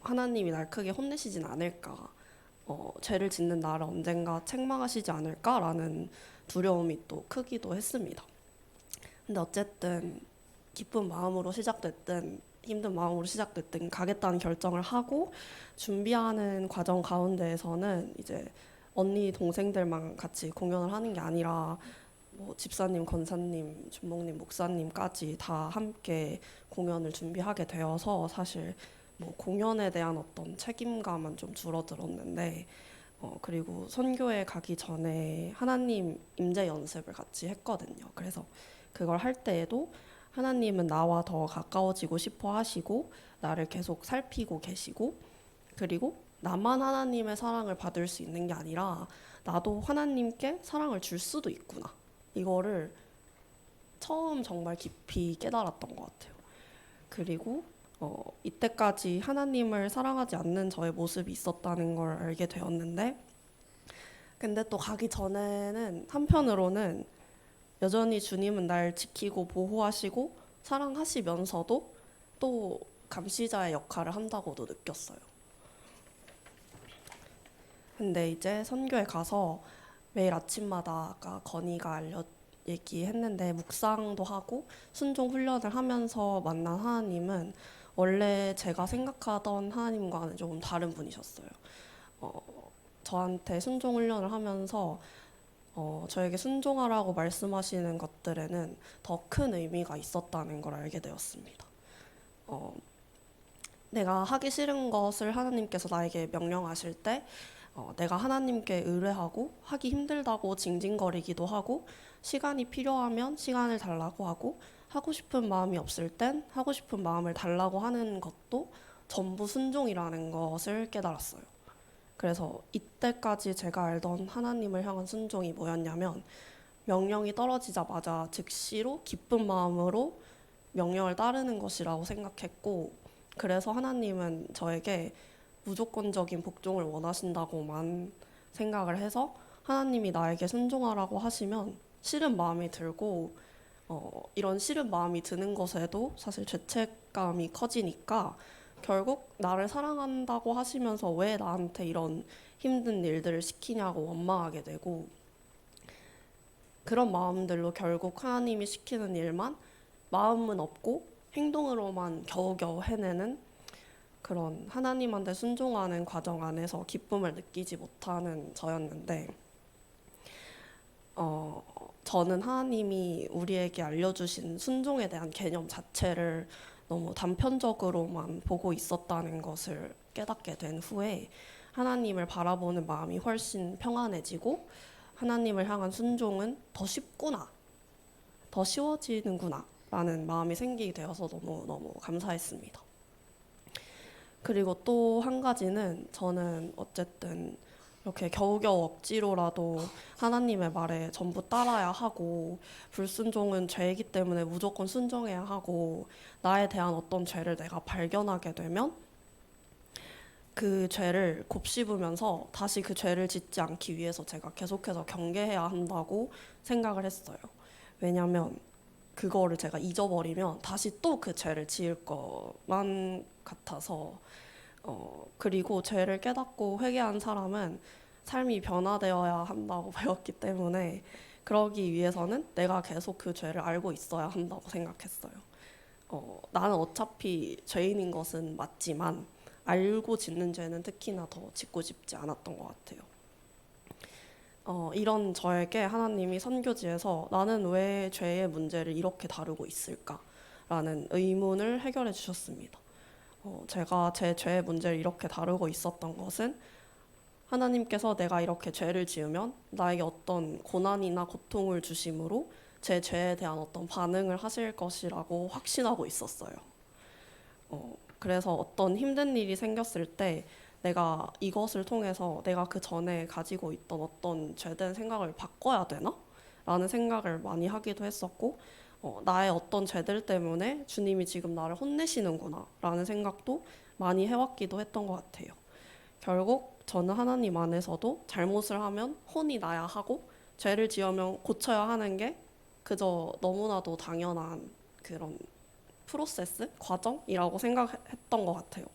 하나님이 날 크게 혼내시진 않을까, 죄를 짓는 나를 언젠가 책망하시지 않을까라는 두려움이 또 크기도 했습니다. 근데 어쨌든 기쁜 마음으로 시작됐든 힘든 마음으로 시작됐든 가겠다는 결정을 하고 준비하는 과정 가운데에서는 이제 언니 동생들만 같이 공연을 하는 게 아니라 뭐 집사님, 권사님, 주목님, 목사님까지 다 함께 공연을 준비하게 되어서 사실 뭐 공연에 대한 어떤 책임감은 좀 줄어들었는데 그리고 선교에 가기 전에 하나님 임재 연습을 같이 했거든요. 그래서 그걸 할 때에도 하나님은 나와 더 가까워지고 싶어 하시고 나를 계속 살피고 계시고 그리고 나만 하나님의 사랑을 받을 수 있는 게 아니라 나도 하나님께 사랑을 줄 수도 있구나. 이거를 처음 정말 깊이 깨달았던 것 같아요. 그리고 이때까지 하나님을 사랑하지 않는 저의 모습이 있었다는 걸 알게 되었는데 근데 또 가기 전에는 한편으로는 여전히 주님은 날 지키고 보호하시고 사랑하시면서도 또 감시자의 역할을 한다고도 느꼈어요. 근데 이제 선교에 가서 매일 아침마다 아까 건이가 얘기했는데 묵상도 하고 순종 훈련을 하면서 만난 하나님은 원래 제가 생각하던 하나님과는 조금 다른 분이셨어요. 저한테 순종 훈련을 하면서 저에게 순종하라고 말씀하시는 것들에는 더 큰 의미가 있었다는 걸 알게 되었습니다. 내가 하기 싫은 것을 하나님께서 나에게 명령하실 때 내가 하나님께 의뢰하고 하기 힘들다고 징징거리기도 하고 시간이 필요하면 시간을 달라고 하고 하고 싶은 마음이 없을 땐 하고 싶은 마음을 달라고 하는 것도 전부 순종이라는 것을 깨달았어요. 그래서 이때까지 제가 알던 하나님을 향한 순종이 뭐였냐면 명령이 떨어지자마자 즉시로 기쁜 마음으로 명령을 따르는 것이라고 생각했고 그래서 하나님은 저에게 무조건적인 복종을 원하신다고만 생각을 해서 하나님이 나에게 순종하라고 하시면 싫은 마음이 들고 이런 싫은 마음이 드는 것에도 사실 죄책감이 커지니까 결국 나를 사랑한다고 하시면서 왜 나한테 이런 힘든 일들을 시키냐고 원망하게 되고 그런 마음들로 결국 하나님이 시키는 일만 마음은 없고 행동으로만 겨우겨우 해내는 그런 하나님한테 순종하는 과정 안에서 기쁨을 느끼지 못하는 저였는데 저는 하나님이 우리에게 알려주신 순종에 대한 개념 자체를 너무 단편적으로만 보고 있었다는 것을 깨닫게 된 후에 하나님을 바라보는 마음이 훨씬 평안해지고 하나님을 향한 순종은 더 쉽구나, 더 쉬워지는구나 라는 마음이 생기게 되어서 너무너무 감사했습니다. 그리고 또 한 가지는 저는 어쨌든 이렇게 겨우겨우 억지로라도 하나님의 말에 전부 따라야 하고 불순종은 죄이기 때문에 무조건 순종해야 하고 나에 대한 어떤 죄를 내가 발견하게 되면 그 죄를 곱씹으면서 다시 그 죄를 짓지 않기 위해서 제가 계속해서 경계해야 한다고 생각을 했어요. 왜냐하면 그거를 제가 잊어버리면 다시 또 그 죄를 지을 것만 같아서 그리고 죄를 깨닫고 회개한 사람은 삶이 변화되어야 한다고 배웠기 때문에 그러기 위해서는 내가 계속 그 죄를 알고 있어야 한다고 생각했어요. 나는 어차피 죄인인 것은 맞지만 알고 짓는 죄는 특히나 더 짓고 싶지 않았던 것 같아요. 이런 저에게 하나님이 선교지에서 나는 왜 죄의 문제를 이렇게 다루고 있을까라는 의문을 해결해 주셨습니다. 제가 제 죄의 문제를 이렇게 다루고 있었던 것은 하나님께서 내가 이렇게 죄를 지으면 나에게 어떤 고난이나 고통을 주심으로 제 죄에 대한 어떤 반응을 하실 것이라고 확신하고 있었어요. 그래서 어떤 힘든 일이 생겼을 때 내가 이것을 통해서 내가 그 전에 가지고 있던 어떤 죄된 생각을 바꿔야 되나? 라는 생각을 많이 하기도 했었고 나의 어떤 죄들 때문에 주님이 지금 나를 혼내시는구나 라는 생각도 많이 해왔기도 했던 것 같아요. 결국 저는 하나님 안에서도 잘못을 하면 혼이 나야 하고 죄를 지으면 고쳐야 하는 게 그저 너무나도 당연한 그런 프로세스, 과정이라고 생각했던 것 같아요.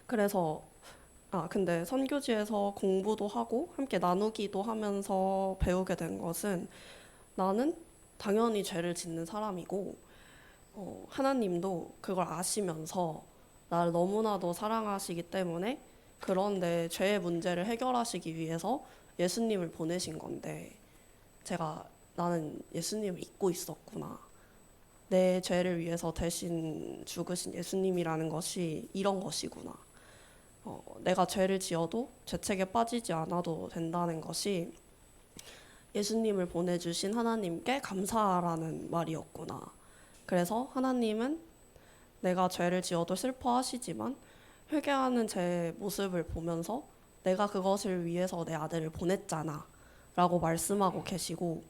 그래서 근데 선교지에서 공부도 하고 함께 나누기도 하면서 배우게 된 것은 나는 당연히 죄를 짓는 사람이고 하나님도 그걸 아시면서 나를 너무나도 사랑하시기 때문에 그런 내 죄의 문제를 해결하시기 위해서 예수님을 보내신 건데 제가 나는 예수님을 믿고 있었구나. 내 죄를 위해서 대신 죽으신 예수님이라는 것이 이런 것이구나. 내가 죄를 지어도 죄책에 빠지지 않아도 된다는 것이 예수님을 보내주신 하나님께 감사하라는 말이었구나. 그래서 하나님은 내가 죄를 지어도 슬퍼하시지만 회개하는 제 모습을 보면서 내가 그것을 위해서 내 아들을 보냈잖아 라고 말씀하고 계시고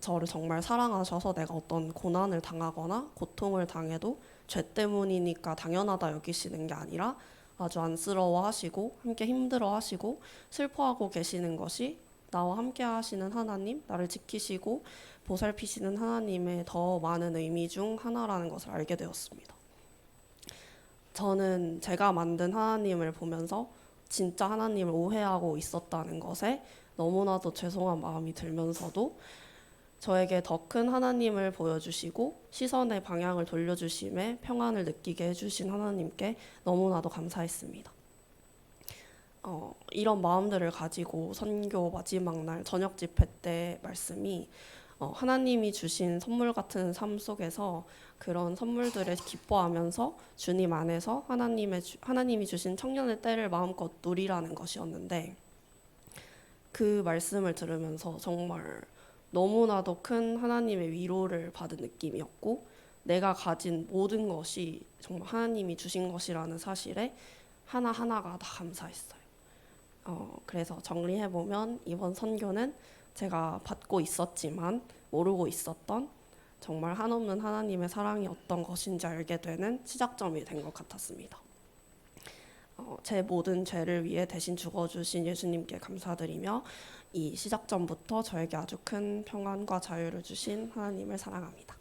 저를 정말 사랑하셔서 내가 어떤 고난을 당하거나 고통을 당해도 죄 때문이니까 당연하다 여기시는 게 아니라 아주 안쓰러워하시고 함께 힘들어하시고 슬퍼하고 계시는 것이 나와 함께 하시는 하나님, 나를 지키시고 보살피시는 하나님의 더 많은 의미 중 하나라는 것을 알게 되었습니다. 저는 제가 만든 하나님을 보면서 진짜 하나님을 오해하고 있었다는 것에 너무나도 죄송한 마음이 들면서도 저에게 더 큰 하나님을 보여주시고 시선의 방향을 돌려주심에 평안을 느끼게 해주신 하나님께 너무나도 감사했습니다. 이런 마음들을 가지고 선교 마지막 날 저녁 집회 때 말씀이 하나님이 주신 선물 같은 삶 속에서 그런 선물들을 기뻐하면서 주님 안에서 하나님이 주신 청년의 때를 마음껏 누리라는 것이었는데 그 말씀을 들으면서 정말 너무나도 큰 하나님의 위로를 받은 느낌이었고 내가 가진 모든 것이 정말 하나님이 주신 것이라는 사실에 하나하나가 다 감사했어요. 그래서 정리해보면 이번 선교는 제가 받고 있었지만 모르고 있었던 정말 한없는 하나님의 사랑이 어떤 것인지 알게 되는 시작점이 된 것 같았습니다. 제 모든 죄를 위해 대신 죽어주신 예수님께 감사드리며 이 시작점부터 저에게 아주 큰 평안과 자유를 주신 하나님을 사랑합니다.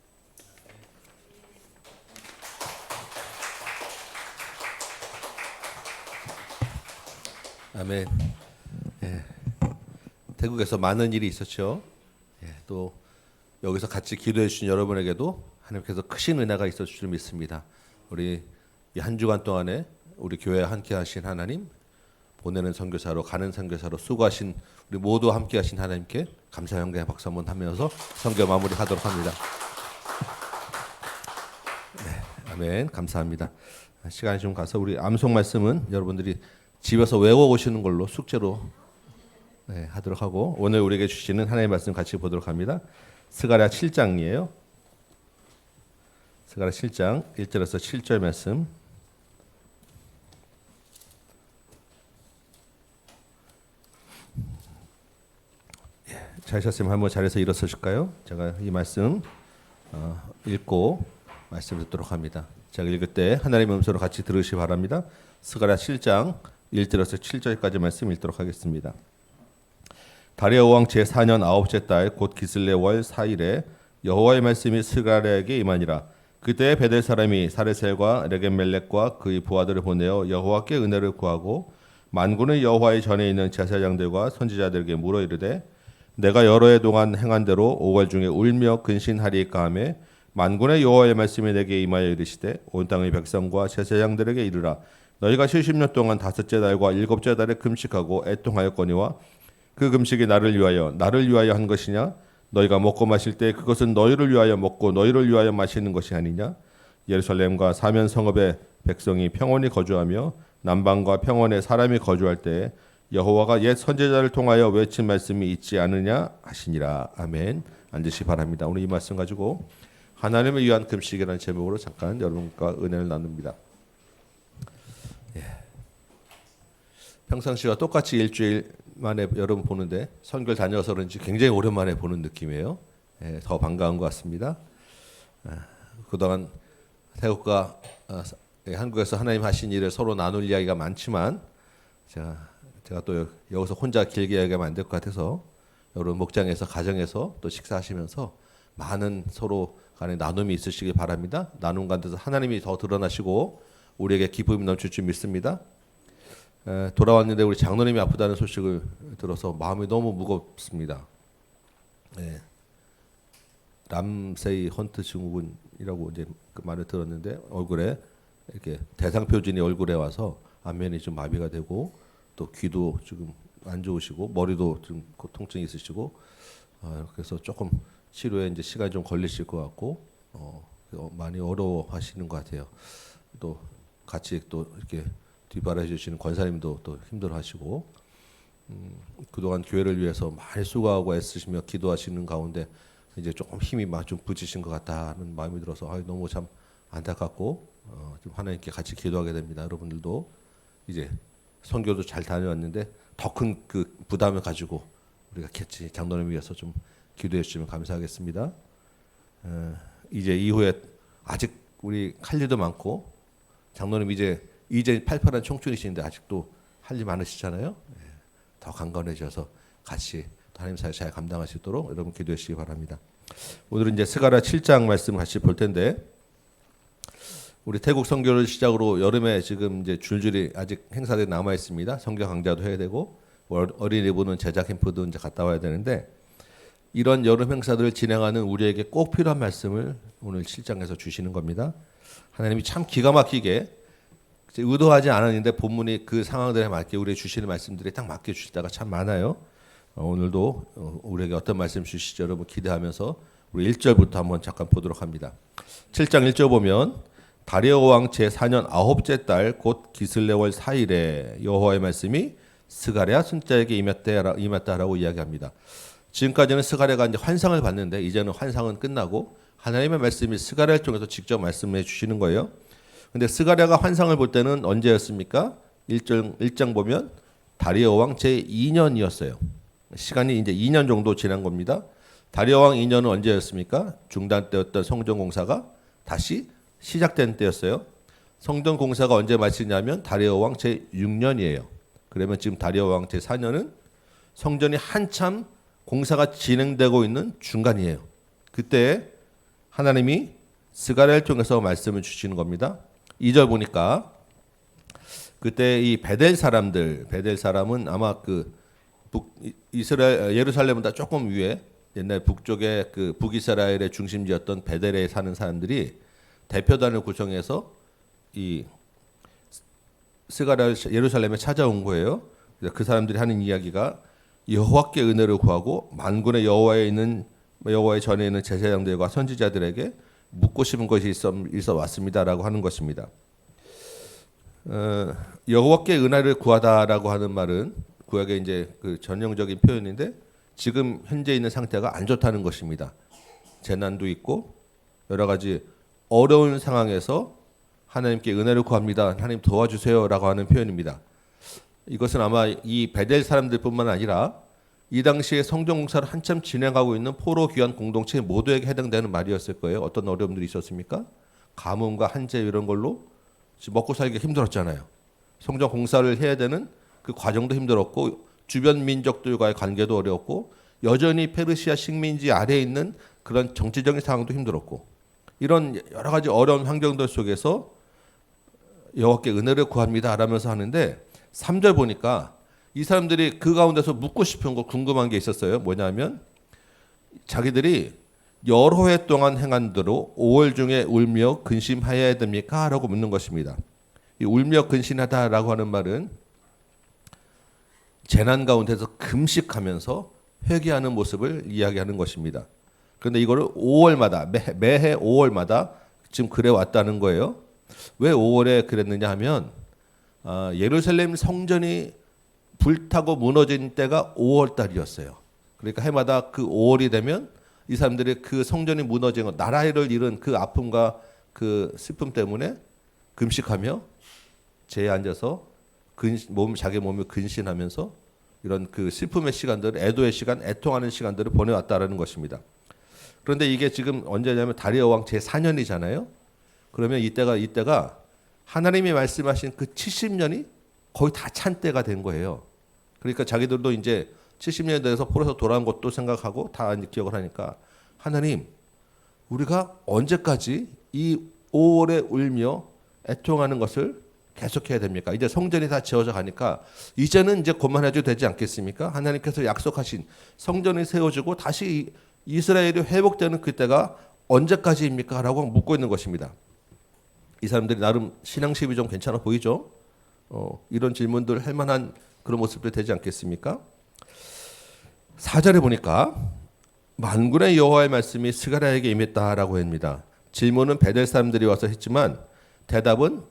아멘. 예. 태국에서 많은 일이 있었죠. 예. 또 여기서 같이 기도해 주신 여러분에게도 하나님께서 크신 은혜가 있었을 줄 믿습니다. 우리 이 한 주간 동안에 우리 교회에 함께 하신 하나님, 보내는 선교사로 가는 선교사로 수고하신 우리 모두 함께 하신 하나님께 감사 영광의 박수 한번 하면서 선교 마무리하도록 합니다. 네, 아멘. 감사합니다. 시간이 좀 가서 우리 암송 말씀은 여러분들이 집에서 외워 오시는 걸로 숙제로 하도록 하고 오늘 우리에게 주시는 하나님의 말씀 같이 보도록 합니다. 스가랴 7장이에요. 스가랴 7장 1절에서 7절 말씀. 자이사님 한번 자리에서 일어서실까요? 제가 이 말씀 읽고 말씀 듣도록 합니다. 제가 읽을 때 하나님의 음성으로 같이 들으시기 바랍니다. 스가랴 7장 1절에서 7절까지 말씀 읽도록 하겠습니다. 다리아 왕 제4년 9째 달 곧 기슬레 월 4일에 여호와의 말씀이 스가랴에게 임하니라. 그때 베델 사람이 사레셀과 레겜멜렉과 그의 부하들을 보내어 여호와께 은혜를 구하고 만군의 여호와의 전에 있는 제사장들과 선지자들에게 물어 이르되 내가 여러 해 동안 행한 대로 5월 중에 울며 근신하리이까 하며 만군의 여호와의 말씀이 내게 임하여 이르시되 온 땅의 백성과 제사장들에게 이르라. 너희가 70년 동안 5째 달과 7째 달에 금식하고 애통하였거니와 그 금식이 나를 위하여 한 것이냐? 너희가 먹고 마실 때 그것은 너희를 위하여 먹고 너희를 위하여 마시는 것이 아니냐? 예루살렘과 사면 성읍의 백성이 평온히 거주하며 남방과 평원에 사람이 거주할 때에 여호와가 옛 선지자를 통하여 외친 말씀이 있지 않으냐 하시니라. 아멘. 앉으시 바랍니다. 오늘 이 말씀 가지고 하나님을 위한 금식이라는 제목으로 잠깐 여러분과 은혜를 나눕니다. 평상시와 똑같이 일주일 만에 여러분 보는데 선교를 다녀서 그런지 굉장히 오랜만에 보는 느낌이에요. 더 반가운 것 같습니다. 그동안 태국과 한국에서 하나님 하신 일을 서로 나눌 이야기가 많지만 제가 또 여기서 혼자 길게 이야기하면 안 될 것 같아서 여러분 목장에서 가정에서 또 식사하시면서 많은 서로 간에 나눔이 있으시길 바랍니다. 나눔 가운데서 하나님이 더 드러나시고 우리에게 기쁨이 넘칠 줄 믿습니다. 돌아왔는데 우리 장로님이 아프다는 소식을 들어서 마음이 너무 무겁습니다. 람세이 헌트 증후군이라고 이제 그 말을 들었는데 얼굴에 이렇게 대상 표준이 얼굴에 와서 안면이 좀 마비가 되고 또 귀도 지금 안 좋으시고 머리도 좀 통증이 있으시고 그래서 조금 치료에 이제 시간이 좀 걸리실 것 같고 많이 어려워하시는 것 같아요. 또 같이 또 이렇게 뒷바라해 주시는 권사님도 또 힘들어하시고 그동안 교회를 위해서 많이 수고하고 애쓰시며 기도하시는 가운데 이제 조금 힘이 막 좀 부지신 것 같다는 마음이 들어서 너무 참 안타깝고 좀 하나님께 같이 기도하게 됩니다. 여러분들도 이제 선교도 잘 다녀왔는데 더 큰 그 부담을 가지고 우리가 같이 장로님 위해서 좀 기도해 주시면 감사하겠습니다. 이제 이후에 아직 우리 할 일도 많고 장로님 이제 팔팔한 청춘이신데 아직도 할 일 많으시잖아요. 더 강건해져서 같이 하나님 사역 잘 감당하시도록 여러분 기도해 주시기 바랍니다. 오늘은 이제 스가랴 7장 말씀 같이 볼 텐데 우리 태국 선교를 시작으로 여름에 지금 이제 줄줄이 아직 행사들이 남아 있습니다. 선교 강좌도 해야 되고 어린이부는 제작 캠프도 이제 갔다 와야 되는데 이런 여름 행사들을 진행하는 우리에게 꼭 필요한 말씀을 오늘 7장에서 주시는 겁니다. 하나님이 참 기가 막히게 의도하지 않았는데 본문이 그 상황들에 맞게 우리에게 주시는 말씀들이 딱 맞게 주실 때가 참 많아요. 오늘도 우리에게 어떤 말씀 주시죠 여러분 기대하면서 우리 1절부터 한번 잠깐 보도록 합니다. 7장 1절 보면 다리오 왕 제4년 9째 달 곧 기슬레월 4일에 여호와의 말씀이 스가랴 손자에게 임했다라고 이야기합니다. 지금까지는 스가랴가 이제 환상을 봤는데 이제는 환상은 끝나고 하나님의 말씀이 스가랴를 통해서 직접 말씀해 주시는 거예요. 근데 스가랴가 환상을 볼 때는 언제였습니까? 1장 보면 다리오 왕 제2년이었어요. 시간이 이제 2년 정도 지난 겁니다. 다리오 왕 2년은 언제였습니까? 중단 때였던 성전 공사가 다시 시작된 때였어요. 성전 공사가 언제 마치냐면 다리오 왕 제6년이에요. 그러면 지금 다리오 왕 제4년은 성전이 한참 공사가 진행되고 있는 중간이에요. 그때 하나님이 스가랴를 통해서 말씀을 주시는 겁니다. 2절 보니까 그때 이 베델 사람은 아마 그 이스라엘 예루살렘보다 조금 위에 옛날 북쪽에 그 북이스라엘의 중심지였던 베델에 사는 사람들이 대표단을 구성해서 이 스가랴를 예루살렘에 찾아온 거예요. 그 사람들이 하는 이야기가 여호와께 은혜를 구하고 만군의 여호와의 전에 있는 제사장들과 선지자들에게 묻고 싶은 것이 있어 왔습니다라고 하는 것입니다. 여호와께 은혜를 구하다라고 하는 말은 구약의 이제 그 전형적인 표현인데 지금 현재 있는 상태가 안 좋다는 것입니다. 재난도 있고 여러 가지 어려운 상황에서 하나님께 은혜를 구합니다. 하나님 도와주세요라고 하는 표현입니다. 이것은 아마 이 베델 사람들뿐만 아니라 이 당시에 성전 공사를 한참 진행하고 있는 포로 귀환 공동체 모두에게 해당되는 말이었을 거예요. 어떤 어려움들이 있었습니까? 가뭄과 한재 이런 걸로 먹고 살기가 힘들었잖아요. 성전 공사를 해야 되는 그 과정도 힘들었고 주변 민족들과의 관계도 어려웠고 여전히 페르시아 식민지 아래에 있는 그런 정치적인 상황도 힘들었고 이런 여러 가지 어려운 환경들 속에서 여호와께 은혜를 구합니다 라면서 하는데 3절 보니까 이 사람들이 그 가운데서 묻고 싶은 거 궁금한 게 있었어요. 뭐냐면 자기들이 여러 해 동안 행한 대로 5월 중에 울며 근심하여야 됩니까? 라고 묻는 것입니다. 이 울며 근심하다라고 하는 말은 재난 가운데서 금식하면서 회개하는 모습을 이야기하는 것입니다. 그런데 이거를 5월마다 매해 5월마다 지금 그래 왔다는 거예요. 왜 5월에 그랬느냐 하면 예루살렘 성전이 불타고 무너진 때가 5월 달이었어요. 그러니까 해마다 그 5월이 되면 이 사람들이 그 성전이 무너진 것, 나라를 잃은 그 아픔과 그 슬픔 때문에 금식하며 제에 앉아서 자기 몸을 근신하면서 이런 그 슬픔의 시간들, 애도의 시간, 애통하는 시간들을 보내왔다라는 것입니다. 그런데 이게 지금 언제냐면 다리오 왕 제4년이잖아요. 그러면 이때가 하나님이 말씀하신 그 70년이 거의 다 찬 때가 된 거예요. 그러니까 자기들도 이제 70년에 대해서 포로에서 돌아온 것도 생각하고 다 기억을 하니까 하나님, 우리가 언제까지 이 5월에 울며 애통하는 것을 계속해야 됩니까? 이제 성전이 다 지어져 가니까 이제는 이제 그만해도 되지 않겠습니까? 하나님께서 약속하신 성전이 세워지고 다시 이스라엘이 회복되는 그때가 언제까지입니까? 라고 묻고 있는 것입니다. 이 사람들이 나름 신앙심이 좀 괜찮아 보이죠? 이런 질문들 할 만한 그런 모습도 되지 않겠습니까? 4절에 보니까 만군의 여호와의 말씀이 스가랴에게 임했다라고 합니다. 질문은 베델 사람들이 와서 했지만 대답은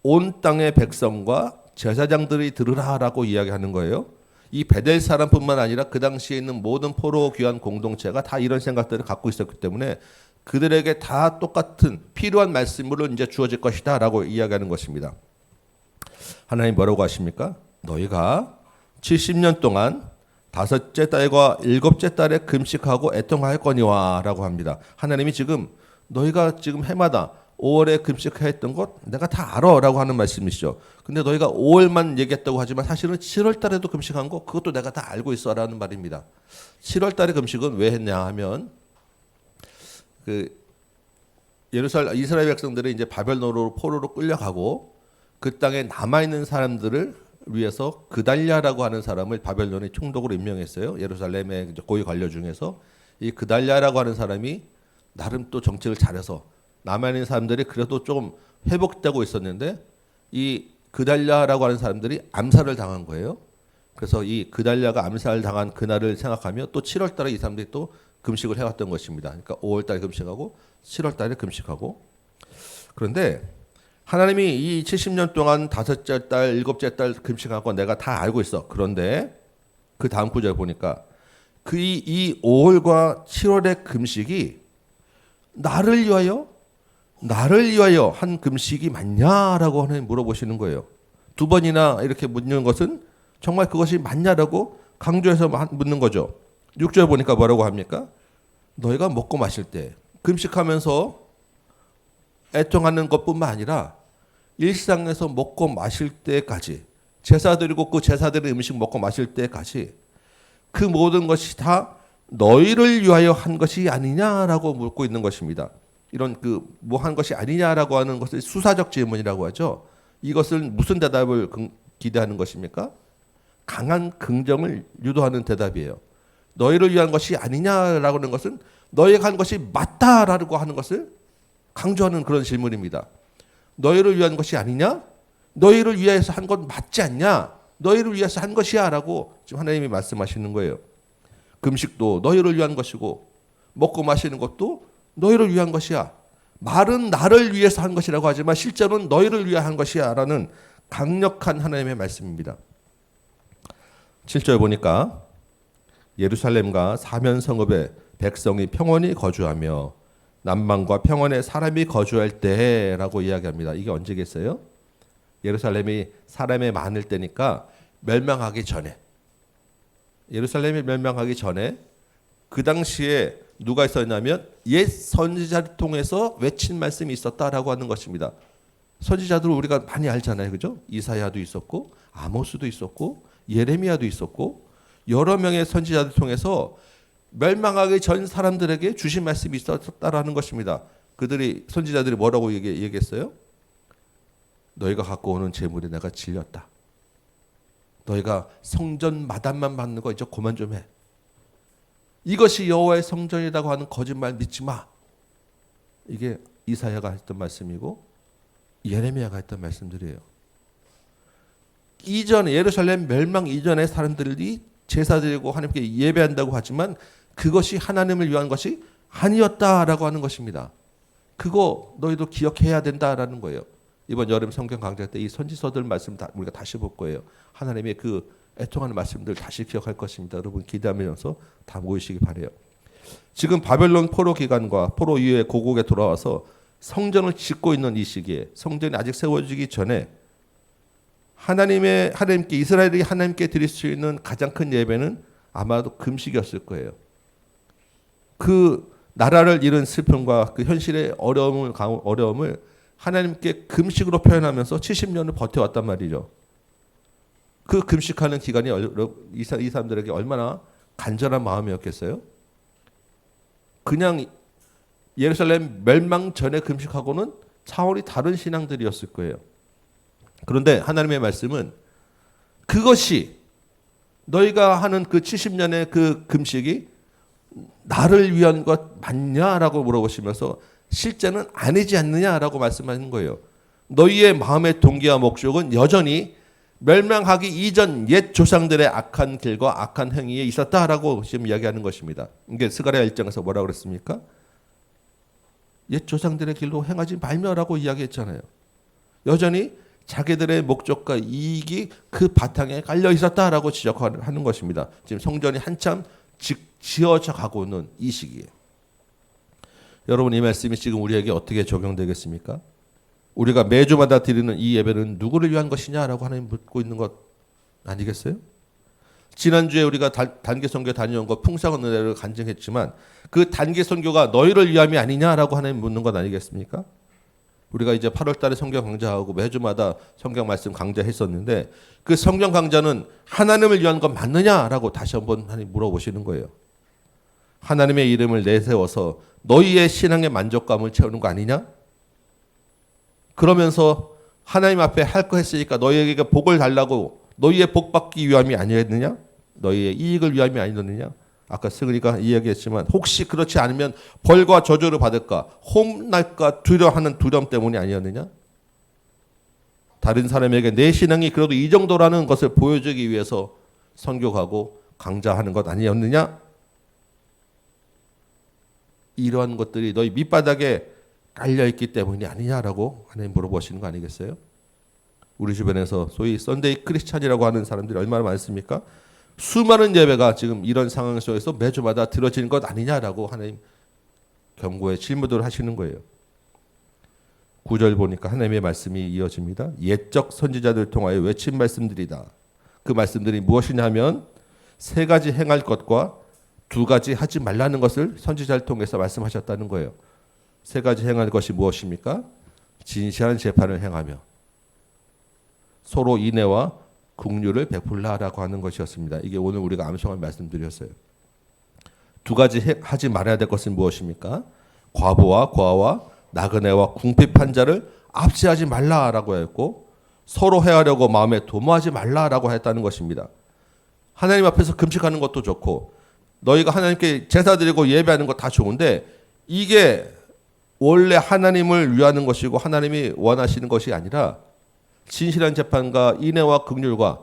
온 땅의 백성과 제사장들이 들으라라고 이야기하는 거예요. 이 베델 사람뿐만 아니라 그 당시에 있는 모든 포로 귀환 공동체가 다 이런 생각들을 갖고 있었기 때문에 그들에게 다 똑같은 필요한 말씀으로 이제 주어질 것이다라고 이야기하는 것입니다. 하나님 뭐라고 하십니까? 너희가 70년 동안 5째 달과 7째 달에 금식하고 애통하였거니와라고 합니다. 하나님이 지금 너희가 지금 해마다 5월에 금식해야 했던 것 내가 다 알아라고 하는 말씀이시죠. 근데 너희가 5월만 얘기했다고 하지만 사실은 7월 달에도 금식한 거 그것도 내가 다 알고 있어라는 말입니다. 7월 달에 금식은 왜 했냐 하면 그 이스라엘 백성들이 이제 바벨론으로 포로로 끌려가고 그 땅에 남아 있는 사람들을 위해서 그달랴라고 하는 사람을 바벨론이 총독으로 임명했어요. 예루살렘의 고위 관료 중에서 이 그달랴라고 하는 사람이 나름 또 정책을 잘해서 남아있는 사람들이 그래도 좀 회복되고 있었는데 이 그달랴라고 하는 사람들이 암살을 당한 거예요. 그래서 이 그달랴가 암살을 당한 그날을 생각하며 또 7월 달에 이 사람들이 또 금식을 해왔던 것입니다. 그러니까 5월 달에 금식하고 7월 달에 금식하고. 그런데 하나님이 이 70년 동안 5째 달, 7째 달 금식하고 내가 다 알고 있어. 그런데 그 다음 구절 보니까 이 5월과 7월의 금식이 나를 위하여 한 금식이 맞냐라고 하나님 물어보시는 거예요. 2번이나 이렇게 묻는 것은 정말 그것이 맞냐라고 강조해서 묻는 거죠. 6절 보니까 뭐라고 합니까? 너희가 먹고 마실 때 금식하면서 애통하는 것뿐만 아니라 일상에서 먹고 마실 때까지 제사 드리고 그 제사 드린 음식 먹고 마실 때까지 그 모든 것이 다 너희를 위하여 한 것이 아니냐라고 묻고 있는 것입니다. 이런 그 뭐 한 것이 아니냐라고 하는 것을 수사적 질문이라고 하죠. 이것을 무슨 대답을 기대하는 것입니까? 강한 긍정을 유도하는 대답이에요. 너희를 위한 것이 아니냐라고 하는 것은 너희가 한 것이 맞다라고 하는 것을 강조하는 그런 질문입니다. 너희를 위한 것이 아니냐? 너희를 위해서 한 건 맞지 않냐? 너희를 위해서 한 것이야 라고 지금 하나님이 말씀하시는 거예요. 금식도 너희를 위한 것이고 먹고 마시는 것도 너희를 위한 것이야. 말은 나를 위해서 한 것이라고 하지만 실제로는 너희를 위해 한 것이야 라는 강력한 하나님의 말씀입니다. 7절 보니까 예루살렘과 사면 성읍에 백성이 평온히 거주하며 남방과 평원에 사람이 거주할 때라고 이야기합니다. 이게 언제겠어요? 예루살렘이 사람이 많을 때니까 멸망하기 전에, 예루살렘이 멸망하기 전에 그 당시에 누가 있었냐면 옛 선지자를 통해서 외친 말씀이 있었다라고 하는 것입니다. 선지자들을 우리가 많이 알잖아요. 그죠? 이사야도 있었고 아모스도 있었고 예레미야도 있었고 여러 명의 선지자들 통해서 멸망하기 전 사람들에게 주신 말씀이 있었다라는 것입니다. 그들이 선지자들이 뭐라고 얘기했어요? 너희가 갖고 오는 재물에 내가 질렸다. 너희가 성전 마담만 받는 거 이제 그만 좀 해. 이것이 여호와의 성전이라고 하는 거짓말 믿지 마. 이게 이사야가 했던 말씀이고 예레미야가 했던 말씀들이에요. 이전에 예루살렘 멸망 이전에 사람들이 제사 드리고 하나님께 예배한다고 하지만 그것이 하나님을 위한 것이 아니었다라고 하는 것입니다. 그거 너희도 기억해야 된다라는 거예요. 이번 여름 성경 강좌 때 이 선지서들 말씀 다 우리가 다시 볼 거예요. 하나님의 그 애통하는 말씀들 다시 기억할 것입니다. 여러분 기대하면서 다 모이시기 바래요. 지금 바벨론 포로 기간과 포로 이후에 고국에 돌아와서 성전을 짓고 있는 이 시기에 성전이 아직 세워지기 전에 하나님께 이스라엘이 하나님께 드릴 수 있는 가장 큰 예배는 아마도 금식이었을 거예요. 그 나라를 잃은 슬픔과 그 현실의 어려움을 하나님께 금식으로 표현하면서 70년을 버텨왔단 말이죠. 그 금식하는 기간이 이 사람들에게 얼마나 간절한 마음이었겠어요? 그냥 예루살렘 멸망 전에 금식하고는 차원이 다른 신앙들이었을 거예요. 그런데 하나님의 말씀은 그것이 너희가 하는 그 70년의 그 금식이 나를 위한 것 맞냐라고 물어보시면서 실제는 아니지 않느냐라고 말씀하는 거예요. 너희의 마음의 동기와 목적은 여전히 멸망하기 이전 옛 조상들의 악한 길과 악한 행위에 있었다라고 지금 이야기하는 것입니다. 이게 스가랴 1장에서 뭐라고 그랬습니까? 옛 조상들의 길로 행하지 말며라고 이야기했잖아요. 여전히 자기들의 목적과 이익이 그 바탕에 깔려 있었다라고 지적하는 것입니다. 지금 성전이 한참 지어져 가고 있는 이 시기에. 여러분, 이 말씀이 지금 우리에게 어떻게 적용되겠습니까? 우리가 매주마다 드리는 이 예배는 누구를 위한 것이냐라고 하나님 묻고 있는 것 아니겠어요? 지난주에 우리가 단기 선교 다녀온 것 풍성한 은혜를 간증했지만 그 단기 선교가 너희를 위함이 아니냐라고 하나님 묻는 것 아니겠습니까? 우리가 이제 8월 달에 성경 강좌하고 매주마다 성경 말씀 강좌했었는데 그 성경 강좌는 하나님을 위한 것 맞느냐라고 다시 한번 하나님 물어보시는 거예요. 하나님의 이름을 내세워서 너희의 신앙의 만족감을 채우는 거 아니냐? 그러면서 하나님 앞에 할 거 했으니까 너희에게 복을 달라고 너희의 복 받기 위함이 아니었느냐? 너희의 이익을 위함이 아니었느냐? 아까 승리가 이야기했지만 혹시 그렇지 않으면 벌과 저주를 받을까? 혼날까 두려워하는 두려움 때문이 아니었느냐? 다른 사람에게 내 신앙이 그래도 이 정도라는 것을 보여주기 위해서 선교하고 강좌하는 것 아니었느냐? 이러한 것들이 너희 밑바닥에 깔려있기 때문이 아니냐라고 하나님 물어보시는 거 아니겠어요? 우리 주변에서 소위 썬데이 크리스찬이라고 하는 사람들이 얼마나 많습니까? 수많은 예배가 지금 이런 상황 속에서 매주마다 들어지는 것 아니냐라고 하나님 경고의 질문들을 하시는 거예요. 9절 보니까 하나님의 말씀이 이어집니다. 옛적 선지자들 통하여 외친 말씀들이다. 그 말씀들이 무엇이냐 하면 세 가지 행할 것과 두 가지 하지 말라는 것을 선지자를 통해서 말씀하셨다는 거예요. 세 가지 행할 것이 무엇입니까? 진실한 재판을 행하며 서로 인애와 긍휼을 베풀라라고 하는 것이었습니다. 이게 오늘 우리가 암송한 말씀드렸어요. 두 가지 하지 말아야 될 것은 무엇입니까? 과부와 고아와 나그네와 궁핍한 자를 압제하지 말라라고 했고 서로 해하려고 마음에 도모하지 말라라고 했다는 것입니다. 하나님 앞에서 금식하는 것도 좋고 너희가 하나님께 제사 드리고 예배하는 것 다 좋은데 이게 원래 하나님을 위하는 것이고 하나님이 원하시는 것이 아니라 진실한 재판과 인애와 긍휼과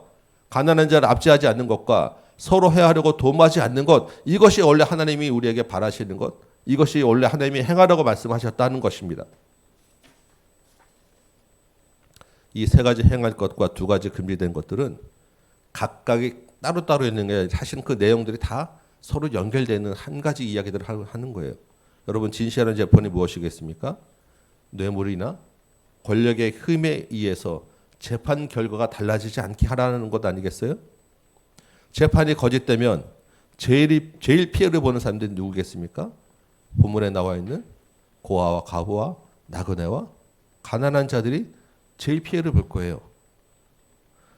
가난한 자를 압제하지 않는 것과 서로 해하려고 도모하지 않는 것, 이것이 원래 하나님이 우리에게 바라시는 것, 이것이 원래 하나님이 행하라고 말씀하셨다는 것입니다. 이 세 가지 행할 것과 두 가지 금지된 것들은 각각이 따로따로 있는 게 사실 그 내용들이 다 서로 연결되는 한 가지 이야기들을 하는 거예요. 여러분, 진실한 재판이 무엇이겠습니까? 뇌물이나 권력의 힘에 의해서 재판 결과가 달라지지 않게 하라는 것 아니겠어요? 재판이 거짓되면 제일 피해를 보는 사람들이 누구겠습니까? 본문에 나와 있는 고아와 과부와 나그네와 가난한 자들이 제일 피해를 볼 거예요.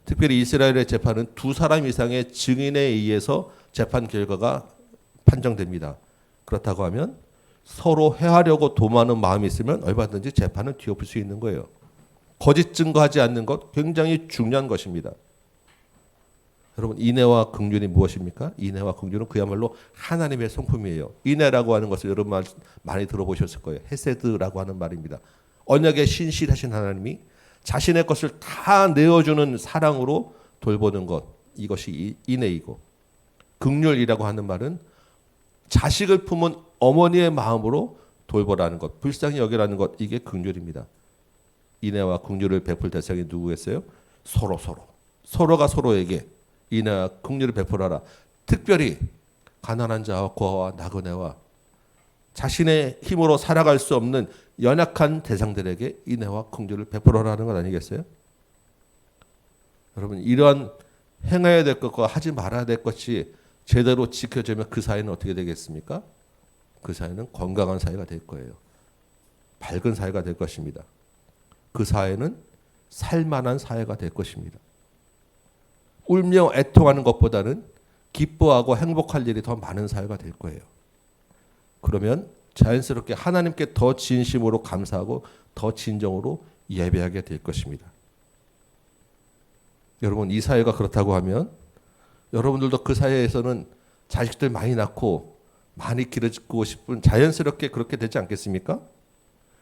특별히 이스라엘의 재판은 두 사람 이상의 증인에 의해서 재판 결과가 판정됩니다. 그렇다고 하면 서로 해하려고 도모하는 마음이 있으면 얼마든지 재판을 뒤엎을 수 있는 거예요. 거짓 증거하지 않는 것 굉장히 중요한 것입니다. 여러분, 인애와 긍휼이 무엇입니까? 인애와 긍휼은 그야말로 하나님의 성품이에요. 인애라고 하는 것을 여러분 많이 들어보셨을 거예요. 헤세드라고 하는 말입니다. 언약에 신실하신 하나님이 자신의 것을 다 내어주는 사랑으로 돌보는 것, 이것이 인애이고, 긍휼이라고 하는 말은 자식을 품은 어머니의 마음으로 돌보라는 것, 불쌍히 여기라는 것, 이게 긍휼입니다. 인애와 긍휼을 베풀 대상이 누구겠어요? 서로가 서로에게 인애와 긍휼을 베풀어라. 특별히 가난한 자와 고아와 나그네와 자신의 힘으로 살아갈 수 없는 연약한 대상들에게 인애와 긍휼을 베풀어라는 것 아니겠어요? 여러분, 이러한 행해야 될 것과 하지 말아야 될 것이 제대로 지켜지면 그 사회는 어떻게 되겠습니까? 그 사회는 건강한 사회가 될 거예요. 밝은 사회가 될 것입니다. 그 사회는 살만한 사회가 될 것입니다. 울며 애통하는 것보다는 기뻐하고 행복할 일이 더 많은 사회가 될 거예요. 그러면 자연스럽게 하나님께 더 진심으로 감사하고 더 진정으로 예배하게 될 것입니다. 여러분, 이 사회가 그렇다고 하면 여러분들도 그 사회에서는 자식들 많이 낳고 많이 기르고 싶은 자연스럽게 그렇게 되지 않겠습니까?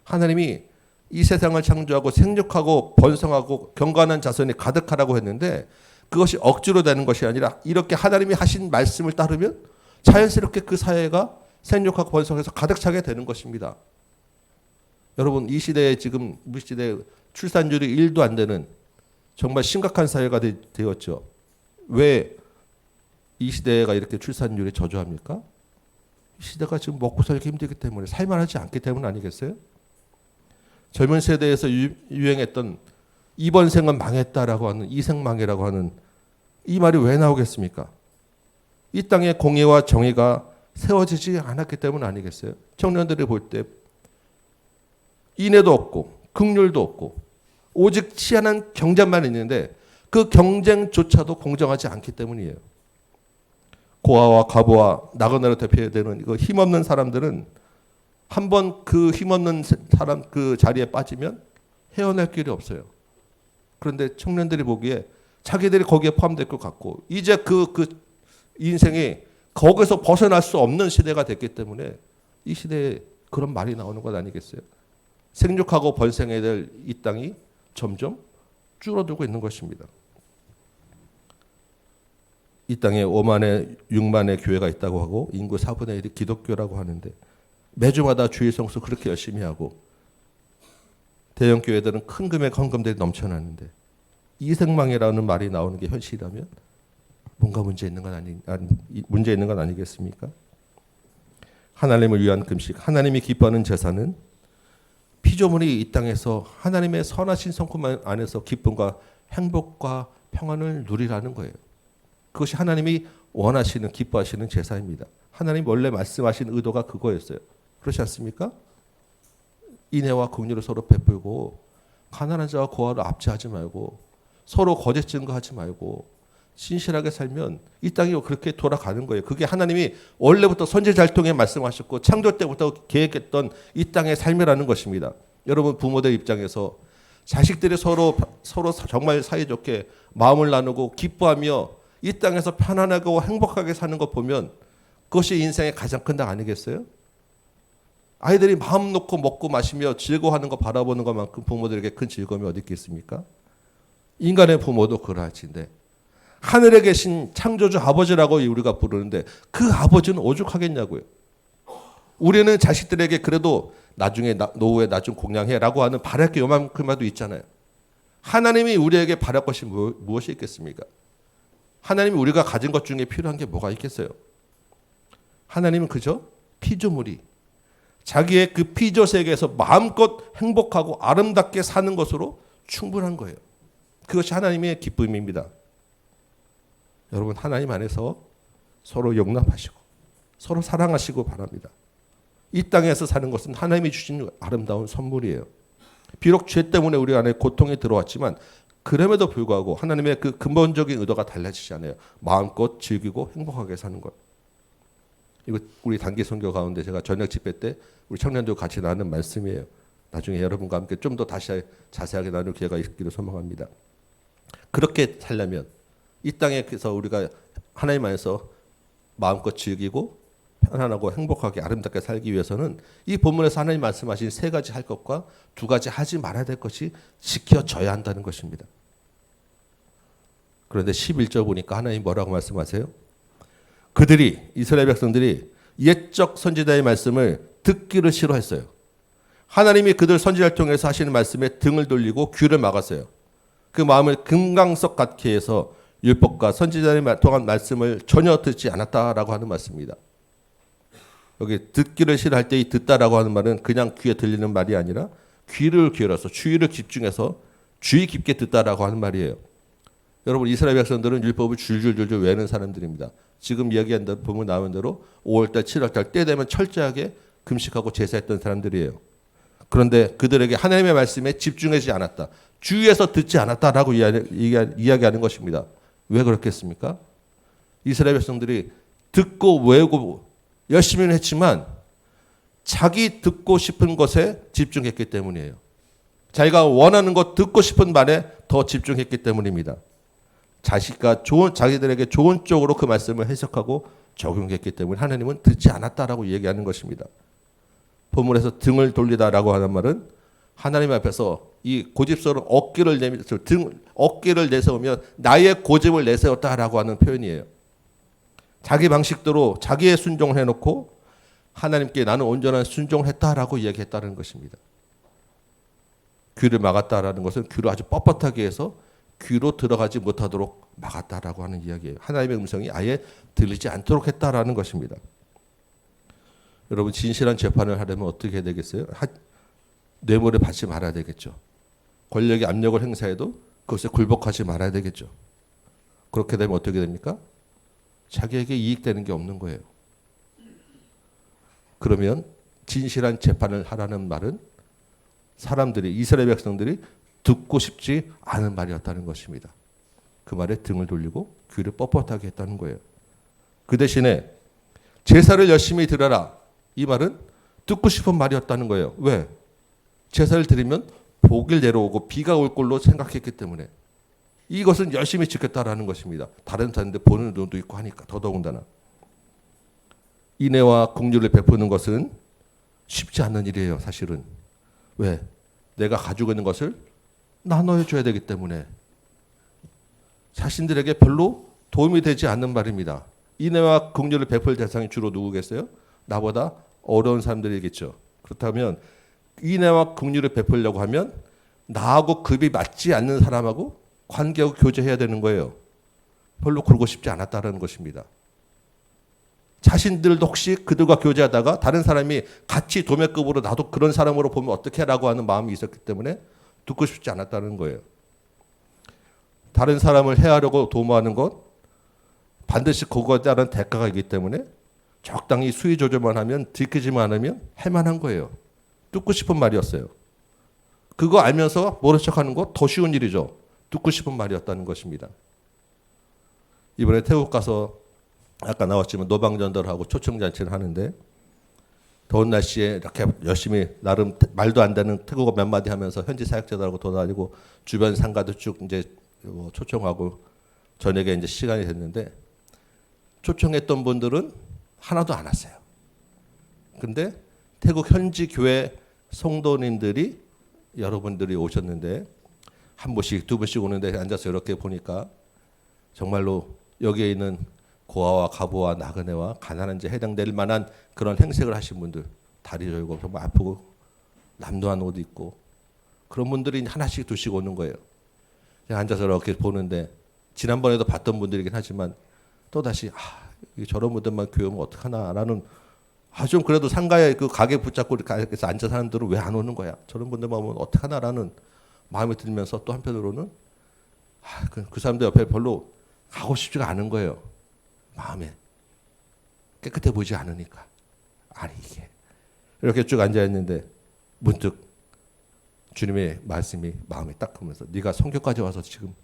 하나님이 이 세상을 창조하고 생육하고 번성하고 경건한 자손이 가득하라고 했는데 그것이 억지로 되는 것이 아니라 이렇게 하나님이 하신 말씀을 따르면 자연스럽게 그 사회가 생육하고 번성해서 가득 차게 되는 것입니다. 여러분 이 시대에 지금 우리 시대에 출산율이 1도 안 되는 정말 심각한 사회가 되었죠. 왜 이 시대가 이렇게 출산율이 저조합니까? 이 시대가 지금 먹고 살기 힘들기 때문에 살만하지 않기 때문 아니겠어요? 젊은 세대에서 유행했던 이번 생은 망했다라고 하는 이생망해라고 하는 이 말이 왜 나오겠습니까? 이 땅에 공의와 정의가 세워지지 않았기 때문 아니겠어요? 청년들이 볼 때 인애도 없고 긍휼도 없고 오직 치안한 경쟁만 있는데 그 경쟁조차도 공정하지 않기 때문이에요. 고아와 과부와 나그네로 대표되는 이거 힘없는 사람들은 한번 그 힘없는 사람 그 자리에 빠지면 헤어날 길이 없어요. 그런데 청년들이 보기에 자기들이 거기에 포함될 것 같고 이제 그 인생이 거기서 벗어날 수 없는 시대가 됐기 때문에 이 시대에 그런 말이 나오는 것 아니겠어요? 생육하고 번성해야 될 이 땅이 점점 줄어들고 있는 것입니다. 이 땅에 5만에 6만의 교회가 있다고 하고 인구 4분의 1이 기독교라고 하는데 매주마다 주일 성수 그렇게 열심히 하고 대형 교회들은 큰 금액 헌금들이 넘쳐나는데 이생망이라는 말이 나오는 게 현실이라면 뭔가 문제 있는 건 아니겠습니까? 하나님을 위한 금식, 하나님이 기뻐하는 제사는 피조물이 이 땅에서 하나님의 선하신 성품 안에서 기쁨과 행복과 평안을 누리라는 거예요. 그것이 하나님이 원하시는 기뻐하시는 제사입니다. 하나님 원래 말씀하신 의도가 그거였어요. 그렇지 않습니까? 인애와 긍휼을 서로 베풀고 가난한 자와 고아를 압제하지 말고 서로 거짓 증거하지 말고 신실하게 살면 이 땅이 그렇게 돌아가는 거예요. 그게 하나님이 원래부터 선지자를 통해 말씀하셨고 창조 때부터 계획했던 이 땅의 삶이라는 것입니다. 여러분 부모들 입장에서 자식들이 서로 정말 사이좋게 마음을 나누고 기뻐하며 이 땅에서 편안하고 행복하게 사는 것 보면 그것이 인생의 가장 큰 당 아니겠어요? 아이들이 마음 놓고 먹고 마시며 즐거워하는 거 바라보는 것만큼 부모들에게 큰 즐거움이 어디 있겠습니까? 인간의 부모도 그러할진데 하늘에 계신 창조주 아버지라고 우리가 부르는데 그 아버지는 오죽하겠냐고요. 우리는 자식들에게 그래도 나중에 노후에 나 좀 공양해라고 하는 바랄 게 요만큼이라도 있잖아요. 하나님이 우리에게 바랄 것이 무엇이 있겠습니까? 하나님이 우리가 가진 것 중에 필요한 게 뭐가 있겠어요? 하나님은 그저 피조물이 자기의 그 피조 세계에서 마음껏 행복하고 아름답게 사는 것으로 충분한 거예요. 그것이 하나님의 기쁨입니다. 여러분 하나님 안에서 서로 용납하시고 서로 사랑하시고 바랍니다. 이 땅에서 사는 것은 하나님이 주신 아름다운 선물이에요. 비록 죄 때문에 우리 안에 고통이 들어왔지만 그럼에도 불구하고 하나님의 그 근본적인 의도가 달라지지 않아요. 마음껏 즐기고 행복하게 사는 것. 이거 우리 단기 선교 가운데 제가 저녁 집회 때 우리 청년들 같이 나누는 말씀이에요. 나중에 여러분과 함께 좀 더 다시 자세하게 나눌 기회가 있기를 소망합니다. 그렇게 살려면 이 땅에서 우리가 하나님 안에서 마음껏 즐기고 편안하고 행복하게 아름답게 살기 위해서는 이 본문에서 하나님 말씀하신 세 가지 할 것과 두 가지 하지 말아야 될 것이 지켜져야 한다는 것입니다. 그런데 11절 보니까 하나님 뭐라고 말씀하세요? 그들이 이스라엘 백성들이 옛적 선지자의 말씀을 듣기를 싫어했어요. 하나님이 그들 선지자를 통해서 하시는 말씀에 등을 돌리고 귀를 막았어요. 그 마음을 금강석 같게 해서 율법과 선지자의 통한 말씀을 전혀 듣지 않았다라고 하는 말씀입니다. 여기 듣기를 싫어할 때 이 듣다라고 하는 말은 그냥 귀에 들리는 말이 아니라 귀를 기울여서 주의를 집중해서 주의 깊게 듣다라고 하는 말이에요. 여러분 이스라엘 백성들은 율법을 줄줄줄줄 외우는 사람들입니다. 지금 이야기한 대로 보면 나오는 대로 5월달 7월달 때 되면 철저하게 금식하고 제사했던 사람들이에요. 그런데 그들에게 하나님의 말씀에 집중하지 않았다. 주위에서 듣지 않았다라고 이야기하는 것입니다. 왜 그렇겠습니까? 이스라엘 백성들이 듣고 외우고 열심히는 했지만 자기 듣고 싶은 것에 집중했기 때문이에요. 자기가 원하는 것 듣고 싶은 말에 더 집중했기 때문입니다. 자기들에게 좋은 쪽으로 그 말씀을 해석하고 적용했기 때문에 하나님은 듣지 않았다라고 얘기하는 것입니다. 본문에서 등을 돌리다라고 하는 말은 하나님 앞에서 이 고집스러운 어깨를 내세우며 나의 고집을 내세웠다라고 하는 표현이에요. 자기 방식대로 자기의 순종을 해놓고 하나님께 나는 온전한 순종을 했다라고 이야기했다는 것입니다. 귀를 막았다라는 것은 귀를 아주 뻣뻣하게 해서 귀로 들어가지 못하도록 막았다라고 하는 이야기예요. 하나님의 음성이 아예 들리지 않도록 했다라는 것입니다. 여러분 진실한 재판을 하려면 어떻게 해야 되겠어요? 뇌물을 받지 말아야 되겠죠. 권력의 압력을 행사해도 그것에 굴복하지 말아야 되겠죠. 그렇게 되면 어떻게 됩니까? 자기에게 이익되는 게 없는 거예요. 그러면 진실한 재판을 하라는 말은 사람들이 이스라엘 백성들이 듣고 싶지 않은 말이었다는 것입니다. 그 말에 등을 돌리고 귀를 뻣뻣하게 했다는 거예요. 그 대신에 제사를 열심히 드려라. 이 말은 듣고 싶은 말이었다는 거예요. 왜? 제사를 드리면 복이 내려오고 비가 올 걸로 생각했기 때문에 이것은 열심히 지켰다라는 것입니다. 다른 사람인데 보는 눈도 있고 하니까 더더군다나. 인애와 긍휼을 베푸는 것은 쉽지 않은 일이에요. 사실은. 왜? 내가 가지고 있는 것을 나눠줘야 되기 때문에 자신들에게 별로 도움이 되지 않는 말입니다. 인애와 긍휼을 베풀 대상이 주로 누구겠어요? 나보다 어려운 사람들이겠죠. 그렇다면 인애와 긍휼을 베풀려고 하면 나하고 급이 맞지 않는 사람하고 관계하고 교제해야 되는 거예요. 별로 그러고 싶지 않았다는 것입니다. 자신들도 혹시 그들과 교제하다가 다른 사람이 같이 도매급으로 나도 그런 사람으로 보면 어떻게 라고 하는 마음이 있었기 때문에 듣고 싶지 않았다는 거예요. 다른 사람을 해하려고 도모하는 것 반드시 그거에 따른 대가가 있기 때문에 적당히 수위 조절만 하면 들키지만 않으면 할만한 거예요. 듣고 싶은 말이었어요. 그거 알면서 모른 척하는 거 더 쉬운 일이죠. 듣고 싶은 말이었다는 것입니다. 이번에 태국 가서 아까 나왔지만 노방전달하고 초청잔치를 하는데 더운 날씨에 이렇게 열심히 나름 말도 안 되는 태국어 몇 마디 하면서 현지 사역자들하고 돌아다니고 주변 상가도 쭉 이제 초청하고 저녁에 이제 시간이 됐는데 초청했던 분들은 하나도 안 왔어요. 근데 태국 현지 교회 성도님들이 여러분들이 오셨는데 한 분씩 두 분씩 오는데 앉아서 이렇게 보니까 정말로 여기에 있는 고아와 가부와 나그네와 가난한 자 해당될 만한 그런 행색을 하신 분들 다리 절고 정말 아프고 남도한 옷 입고 그런 분들이 하나씩 두씩 오는 거예요. 앉아서 이렇게 보는데 지난번에도 봤던 분들이긴 하지만 또다시 저런 분들만 교회 오면 어떡하나라는 좀 그래도 상가에 그 가게 붙잡고 이렇게 앉은 사람들은 왜 안 오는 거야? 저런 분들만 오면 어떡하나라는 마음이 들면서 또 한편으로는 그 사람들 옆에 별로 가고 싶지가 않은 거예요. 마음에 깨끗해 보이지 않으니까. 아니 이게 이렇게 쭉 앉아 있는데 문득 주님의 말씀이 마음에 딱 들면서 네가 성교까지 와서 지금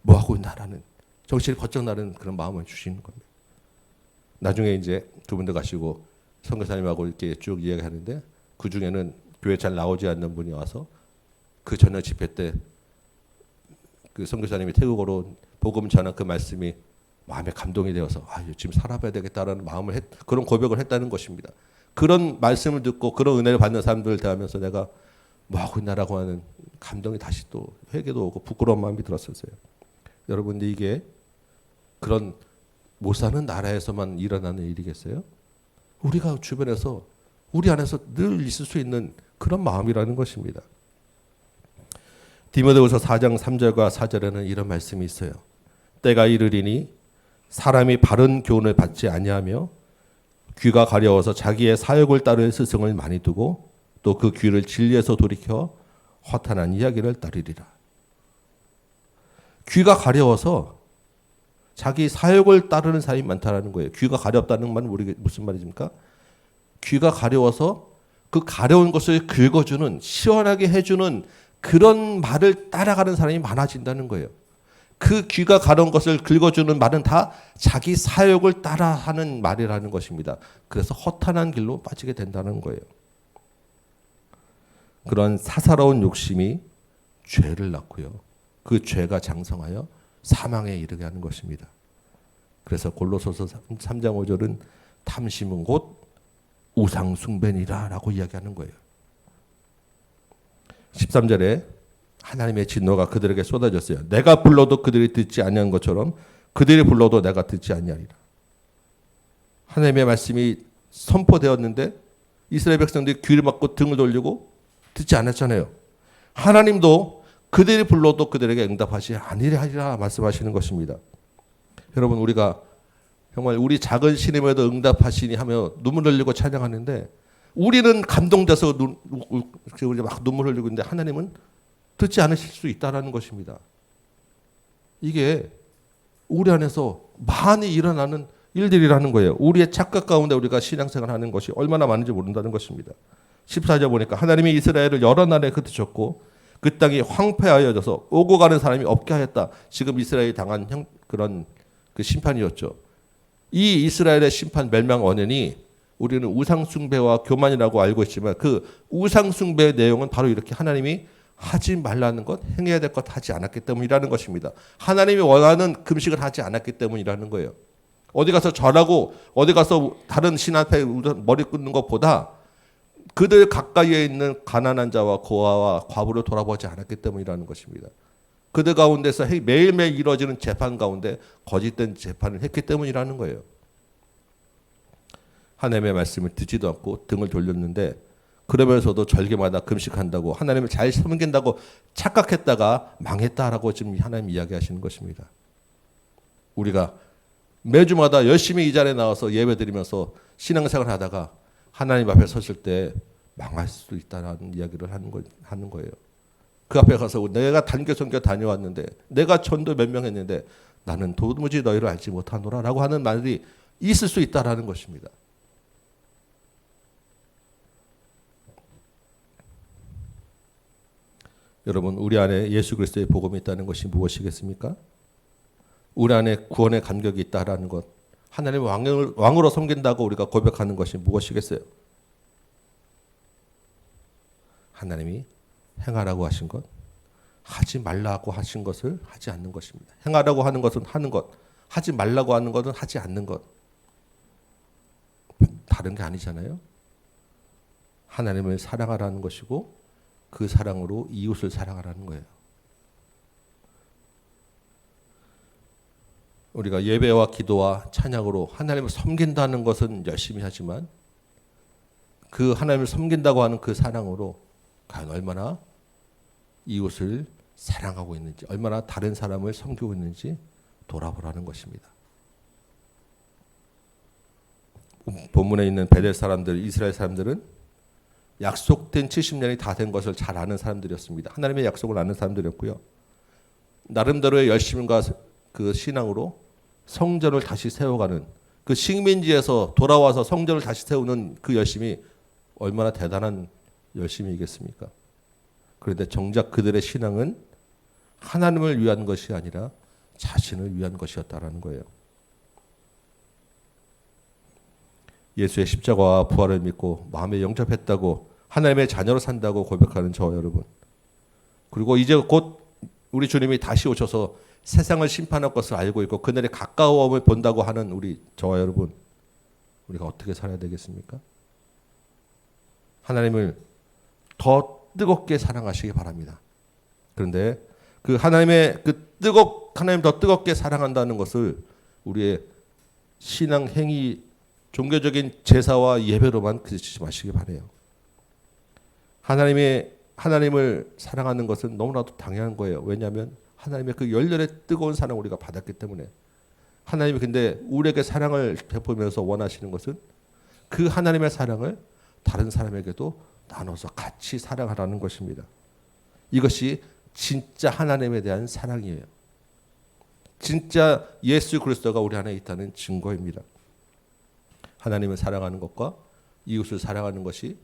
뭐 하고 있나라는 정신이 번쩍 나는 그런 마음을 주시는 겁니다. 나중에 이제 두 분들 가시고 선교사님하고 이렇게 쭉 이야기하는데 그 중에는 교회 잘 나오지 않는 분이 와서 그 저녁 집회 때 그 선교사님이 태국어로 복음 전한 그 말씀이 마음에 감동이 되어서 지금 살아봐야 되겠다라는 마음을 그런 고백을 했다는 것입니다. 그런 말씀을 듣고 그런 은혜를 받는 사람들을 대하면서 내가 뭐 하고 있나라고 하는 감동이 다시 또 회개도 오고 부끄러운 마음이 들었었어요. 여러분들 이게 그런 못 사는 나라에서만 일어나는 일이겠어요? 우리가 주변에서 우리 안에서 늘 있을 수 있는 그런 마음이라는 것입니다. 디모데후서 4장 3절과 4절에는 이런 말씀이 있어요. 때가 이르리니 사람이 바른 교훈을 받지 아니하며 귀가 가려워서 자기의 사욕을 따를 스승을 많이 두고 또 그 귀를 진리에서 돌이켜 허탄한 이야기를 따르리라. 귀가 가려워서 자기 사욕을 따르는 사람이 많다라는 거예요. 귀가 가렵다는 말은 무슨 말입니까? 귀가 가려워서 그 가려운 것을 긁어주는 시원하게 해주는 그런 말을 따라가는 사람이 많아진다는 거예요. 그 귀가 가려운 것을 긁어주는 말은 다 자기 사욕을 따라하는 말이라는 것입니다. 그래서 허탄한 길로 빠지게 된다는 거예요. 그런 사사로운 욕심이 죄를 낳고요. 그 죄가 장성하여 사망에 이르게 하는 것입니다. 그래서 골로새서 3장 5절은 탐심은 곧 우상 숭배니라 라고 이야기하는 거예요. 13절에 하나님의 진노가 그들에게 쏟아졌어요. 내가 불러도 그들이 듣지 아니한 것처럼 그들이 불러도 내가 듣지 아니하리라. 하나님의 말씀이 선포되었는데 이스라엘 백성들이 귀를 막고 등을 돌리고 듣지 않았잖아요. 하나님도 그들이 불러도 그들에게 응답하지 아니하리라 말씀하시는 것입니다. 여러분, 우리가 정말 우리 작은 신임에도 응답하시니 하며 눈물 흘리고 찬양하는데 우리는 감동돼서 우리 막 눈물 흘리고 있는데 하나님은 듣지 않으실 수 있다라는 것입니다. 이게 우리 안에서 많이 일어나는 일들이라는 거예요. 우리의 착각 가운데 우리가 신앙생활 하는 것이 얼마나 많은지 모른다는 것입니다. 14절 보니까 하나님이 이스라엘을 여러 나라에 흩으셨고 그 땅이 황폐하여져서 오고 가는 사람이 없게 하였다. 지금 이스라엘이 당한 그런 그 심판이었죠. 이 이스라엘의 심판 멸망 원인이 우리는 우상숭배와 교만이라고 알고 있지만 그 우상숭배의 내용은 바로 이렇게 하나님이 하지 말라는 것, 행해야 될 것 하지 않았기 때문이라는 것입니다. 하나님이 원하는 금식을 하지 않았기 때문이라는 거예요. 어디 가서 절하고 어디 가서 다른 신 앞에 머리 굽는 것보다 그들 가까이에 있는 가난한 자와 고아와 과부를 돌아보지 않았기 때문이라는 것입니다. 그들 가운데서 매일매일 이루어지는 재판 가운데 거짓된 재판을 했기 때문이라는 거예요. 하나님의 말씀을 듣지도 않고 등을 돌렸는데 그러면서도 절기마다 금식한다고 하나님을 잘 섬긴다고 착각했다가 망했다라고 지금 하나님 이야기하시는 것입니다. 우리가 매주마다 열심히 이 자리에 나와서 예배드리면서 신앙생활을 하다가 하나님 앞에 섰을 때 망할 수도 있다는 이야기를 하는 거예요. 그 앞에 가서 내가 단교 선교 다녀왔는데 내가 전도 몇 명 했는데 나는 도무지 너희를 알지 못하노라 라고 하는 말이 있을 수 있다는 것입니다. 여러분, 우리 안에 예수 그리스도의 복음이 있다는 것이 무엇이겠습니까? 우리 안에 구원의 감격이 있다라는 것, 하나님을 왕으로 섬긴다고 우리가 고백하는 것이 무엇이겠어요? 하나님이 행하라고 하신 것, 하지 말라고 하신 것을 하지 않는 것입니다. 행하라고 하는 것은 하는 것, 하지 말라고 하는 것은 하지 않는 것. 다른 게 아니잖아요. 하나님을 사랑하라는 것이고 그 사랑으로 이웃을 사랑하라는 거예요. 우리가 예배와 기도와 찬양으로 하나님을 섬긴다는 것은 열심히 하지만 그 하나님을 섬긴다고 하는 그 사랑으로 과연 얼마나 이웃을 사랑하고 있는지, 얼마나 다른 사람을 섬기고 있는지 돌아보라는 것입니다. 본문에 있는 베델 사람들, 이스라엘 사람들은 약속된 70년이 다 된 것을 잘 아는 사람들이었습니다. 하나님의 약속을 아는 사람들이었고요. 나름대로의 열심과 그 신앙으로 성전을 다시 세워가는 그 식민지에서 돌아와서 성전을 다시 세우는 그 열심이 얼마나 대단한 열심이겠습니까? 그런데 정작 그들의 신앙은 하나님을 위한 것이 아니라 자신을 위한 것이었다라는 거예요. 예수의 십자가와 부활을 믿고 마음에 영접했다고 하나님의 자녀로 산다고 고백하는 저와 여러분, 그리고 이제 곧 우리 주님이 다시 오셔서 세상을 심판할 것을 알고 있고 그날의 가까움을 본다고 하는 우리 저와 여러분, 우리가 어떻게 살아야 되겠습니까? 하나님을 더 뜨겁게 사랑하시기 바랍니다. 그런데 그 하나님의 하나님 더 뜨겁게 사랑한다는 것을 우리의 신앙 행위, 종교적인 제사와 예배로만 그치지 마시기 바라요. 하나님을 사랑하는 것은 너무나도 당연한 거예요. 왜냐하면 하나님의 그 열렬의 뜨거운 사랑을 우리가 받았기 때문에. 하나님이 근데 우리에게 사랑을 베풀면서 원하시는 것은 그 하나님의 사랑을 다른 사람에게도 나눠서 같이 사랑하라는 것입니다. 이것이 진짜 하나님에 대한 사랑이에요. 진짜 예수 그리스도가 우리 안에 있다는 증거입니다. 하나님을 사랑하는 것과 이웃을 사랑하는 것이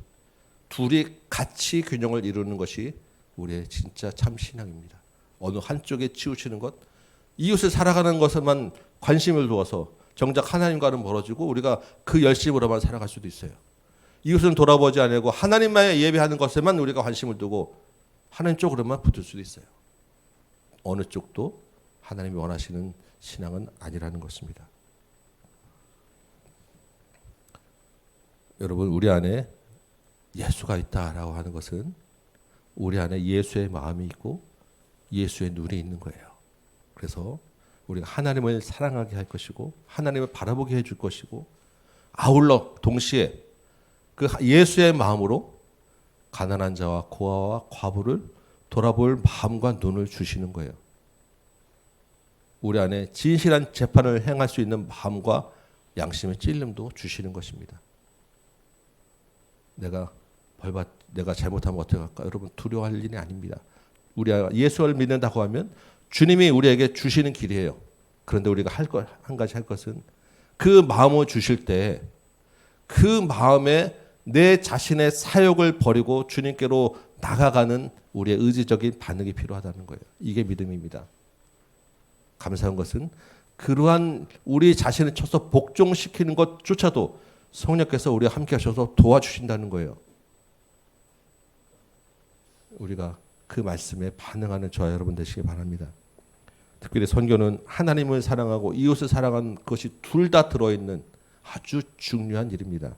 둘이 같이 균형을 이루는 것이 우리의 진짜 참 신앙입니다. 어느 한쪽에 치우치는 것, 이웃을 살아가는 것에만 관심을 두어서 정작 하나님과는 멀어지고 우리가 그 열심으로만 살아갈 수도 있어요. 이웃은 돌아보지 않고 하나님만 예배하는 것에만 우리가 관심을 두고 하나님 쪽으로만 붙을 수도 있어요. 어느 쪽도 하나님이 원하시는 신앙은 아니라는 것입니다. 여러분, 우리 안에 예수가 있다라고 하는 것은 우리 안에 예수의 마음이 있고 예수의 눈이 있는 거예요. 그래서 우리가 하나님을 사랑하게 할 것이고 하나님을 바라보게 해줄 것이고 아울러 동시에 그 예수의 마음으로 가난한 자와 고아와 과부를 돌아볼 마음과 눈을 주시는 거예요. 우리 안에 진실한 재판을 행할 수 있는 마음과 양심의 찔림도 주시는 것입니다. 내가 잘못하면 어떻게 할까? 여러분 두려워할 일이 아닙니다. 우리가 예수를 믿는다고 하면 주님이 우리에게 주시는 길이에요. 그런데 우리가 한 가지 할 것은 그 마음을 주실 때 그 마음에 내 자신의 사욕을 버리고 주님께로 나가가는 우리의 의지적인 반응이 필요하다는 거예요. 이게 믿음입니다. 감사한 것은 그러한 우리 자신을 쳐서 복종시키는 것조차도 성령께서 우리와 함께 하셔서 도와주신다는 거예요. 우리가 그 말씀에 반응하는 저와 여러분 되시기 바랍니다. 특별히 선교는 하나님을 사랑하고 이웃을 사랑하는 것이 둘 다 들어있는 아주 중요한 일입니다.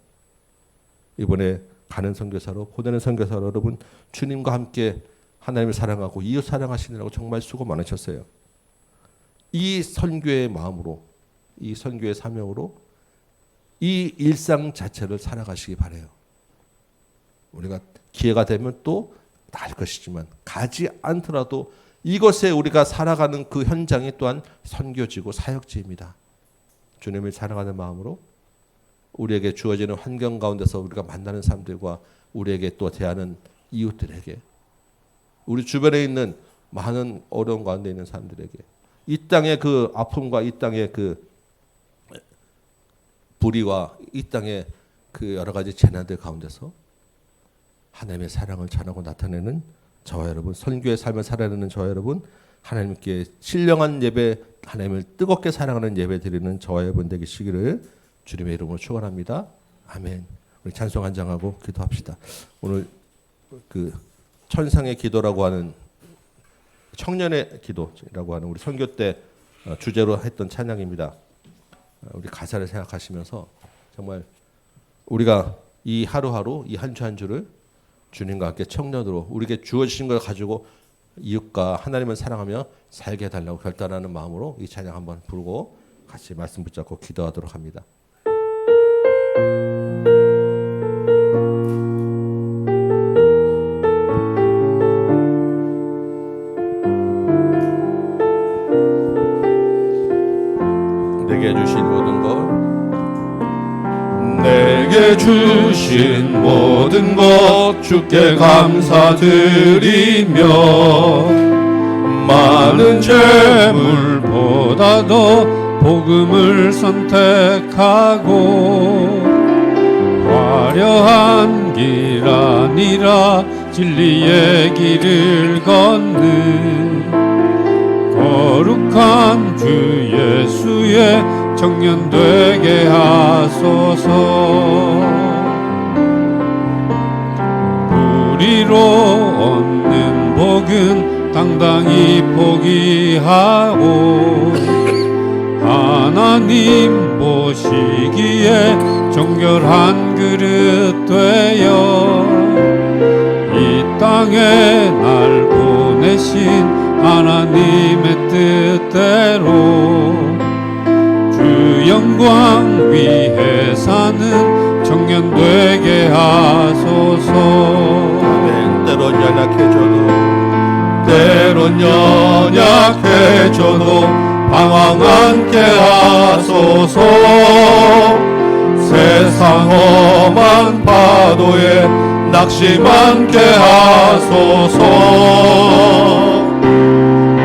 이번에 가는 선교사로 보내는 선교사로 여러분 주님과 함께 하나님을 사랑하고 이웃 사랑하시느라고 정말 수고 많으셨어요. 이 선교의 마음으로 이 선교의 사명으로 이 일상 자체를 살아가시기 바라요. 우리가 기회가 되면 또 날 것이지만 가지 않더라도 이것에 우리가 살아가는 그 현장이 또한 선교지고 사역지입니다. 주님을 사랑하는 마음으로 우리에게 주어지는 환경 가운데서 우리가 만나는 사람들과 우리에게 또 대하는 이웃들에게 우리 주변에 있는 많은 어려운 가운데 있는 사람들에게 이 땅의 그 아픔과 이 땅의 그 불의와 이 땅의 그 여러 가지 재난들 가운데서 하나님의 사랑을 전하고 나타내는 저와 여러분, 선교의 삶을 살아내는 저와 여러분, 하나님께 신령한 예배, 하나님을 뜨겁게 사랑하는 예배 드리는 저와 여러분 되시기를 주님의 이름으로 축원합니다. 아멘. 우리 찬송 한 장하고 기도합시다. 오늘 그 천상의 기도라고 하는 청년의 기도라고 하는 우리 선교 때 주제로 했던 찬양입니다. 우리 가사를 생각하시면서 정말 우리가 이 하루하루 이 한 주 한 주를 주님과 함께 청년으로 우리에게 주어지신 걸 가지고 이웃과 하나님을 사랑하며 살게 해달라고 결단하는 마음으로 이 찬양 한번 부르고 같이 말씀 붙잡고 기도하도록 합니다. 내게 주신 모든 것 내게 주신 모든 것 주께 감사드리며 많은 재물보다도 복음을 선택하고 화려한 길 아니라 진리의 길을 걷는 거룩한 주 예수의 청년 되게 하소서. 우리로 얻는 복은 당당히 포기하고 하나님 보시기에 정결한 그릇 되어 이 땅에 날 보내신 하나님의 뜻대로 주 영광 위해 사는 청년 되게 하소서. 아멘. 때론 연약해져도 방황 않게 하소서. 세상 험한 파도에 낙심 않게 하소서.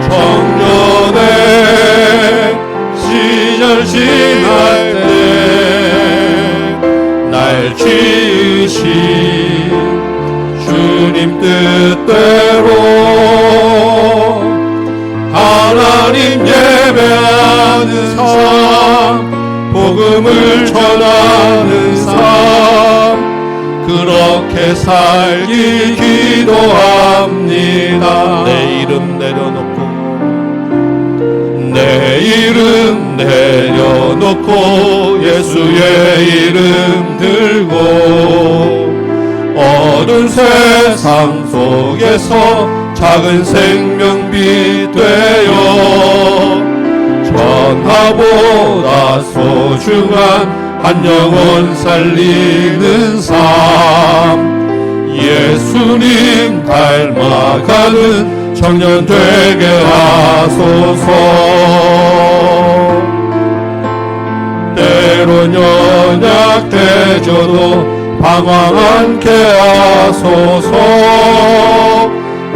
청년의 시절 지날 때 날 지으신 주님 뜻대로 하나님 예배하는 삶, 복음을 전하는 삶, 그렇게 살기 기도합니다. 내 이름 내려놓고 내 이름 내려놓고 예수의 이름 들고 어두운 세상 속에서 작은 생명빛 되어 천하보다 소중한 한 영혼 살리는 삶 예수님 닮아가는 청년 되게 하소서 때론 연약해져도 방황 않게 하소서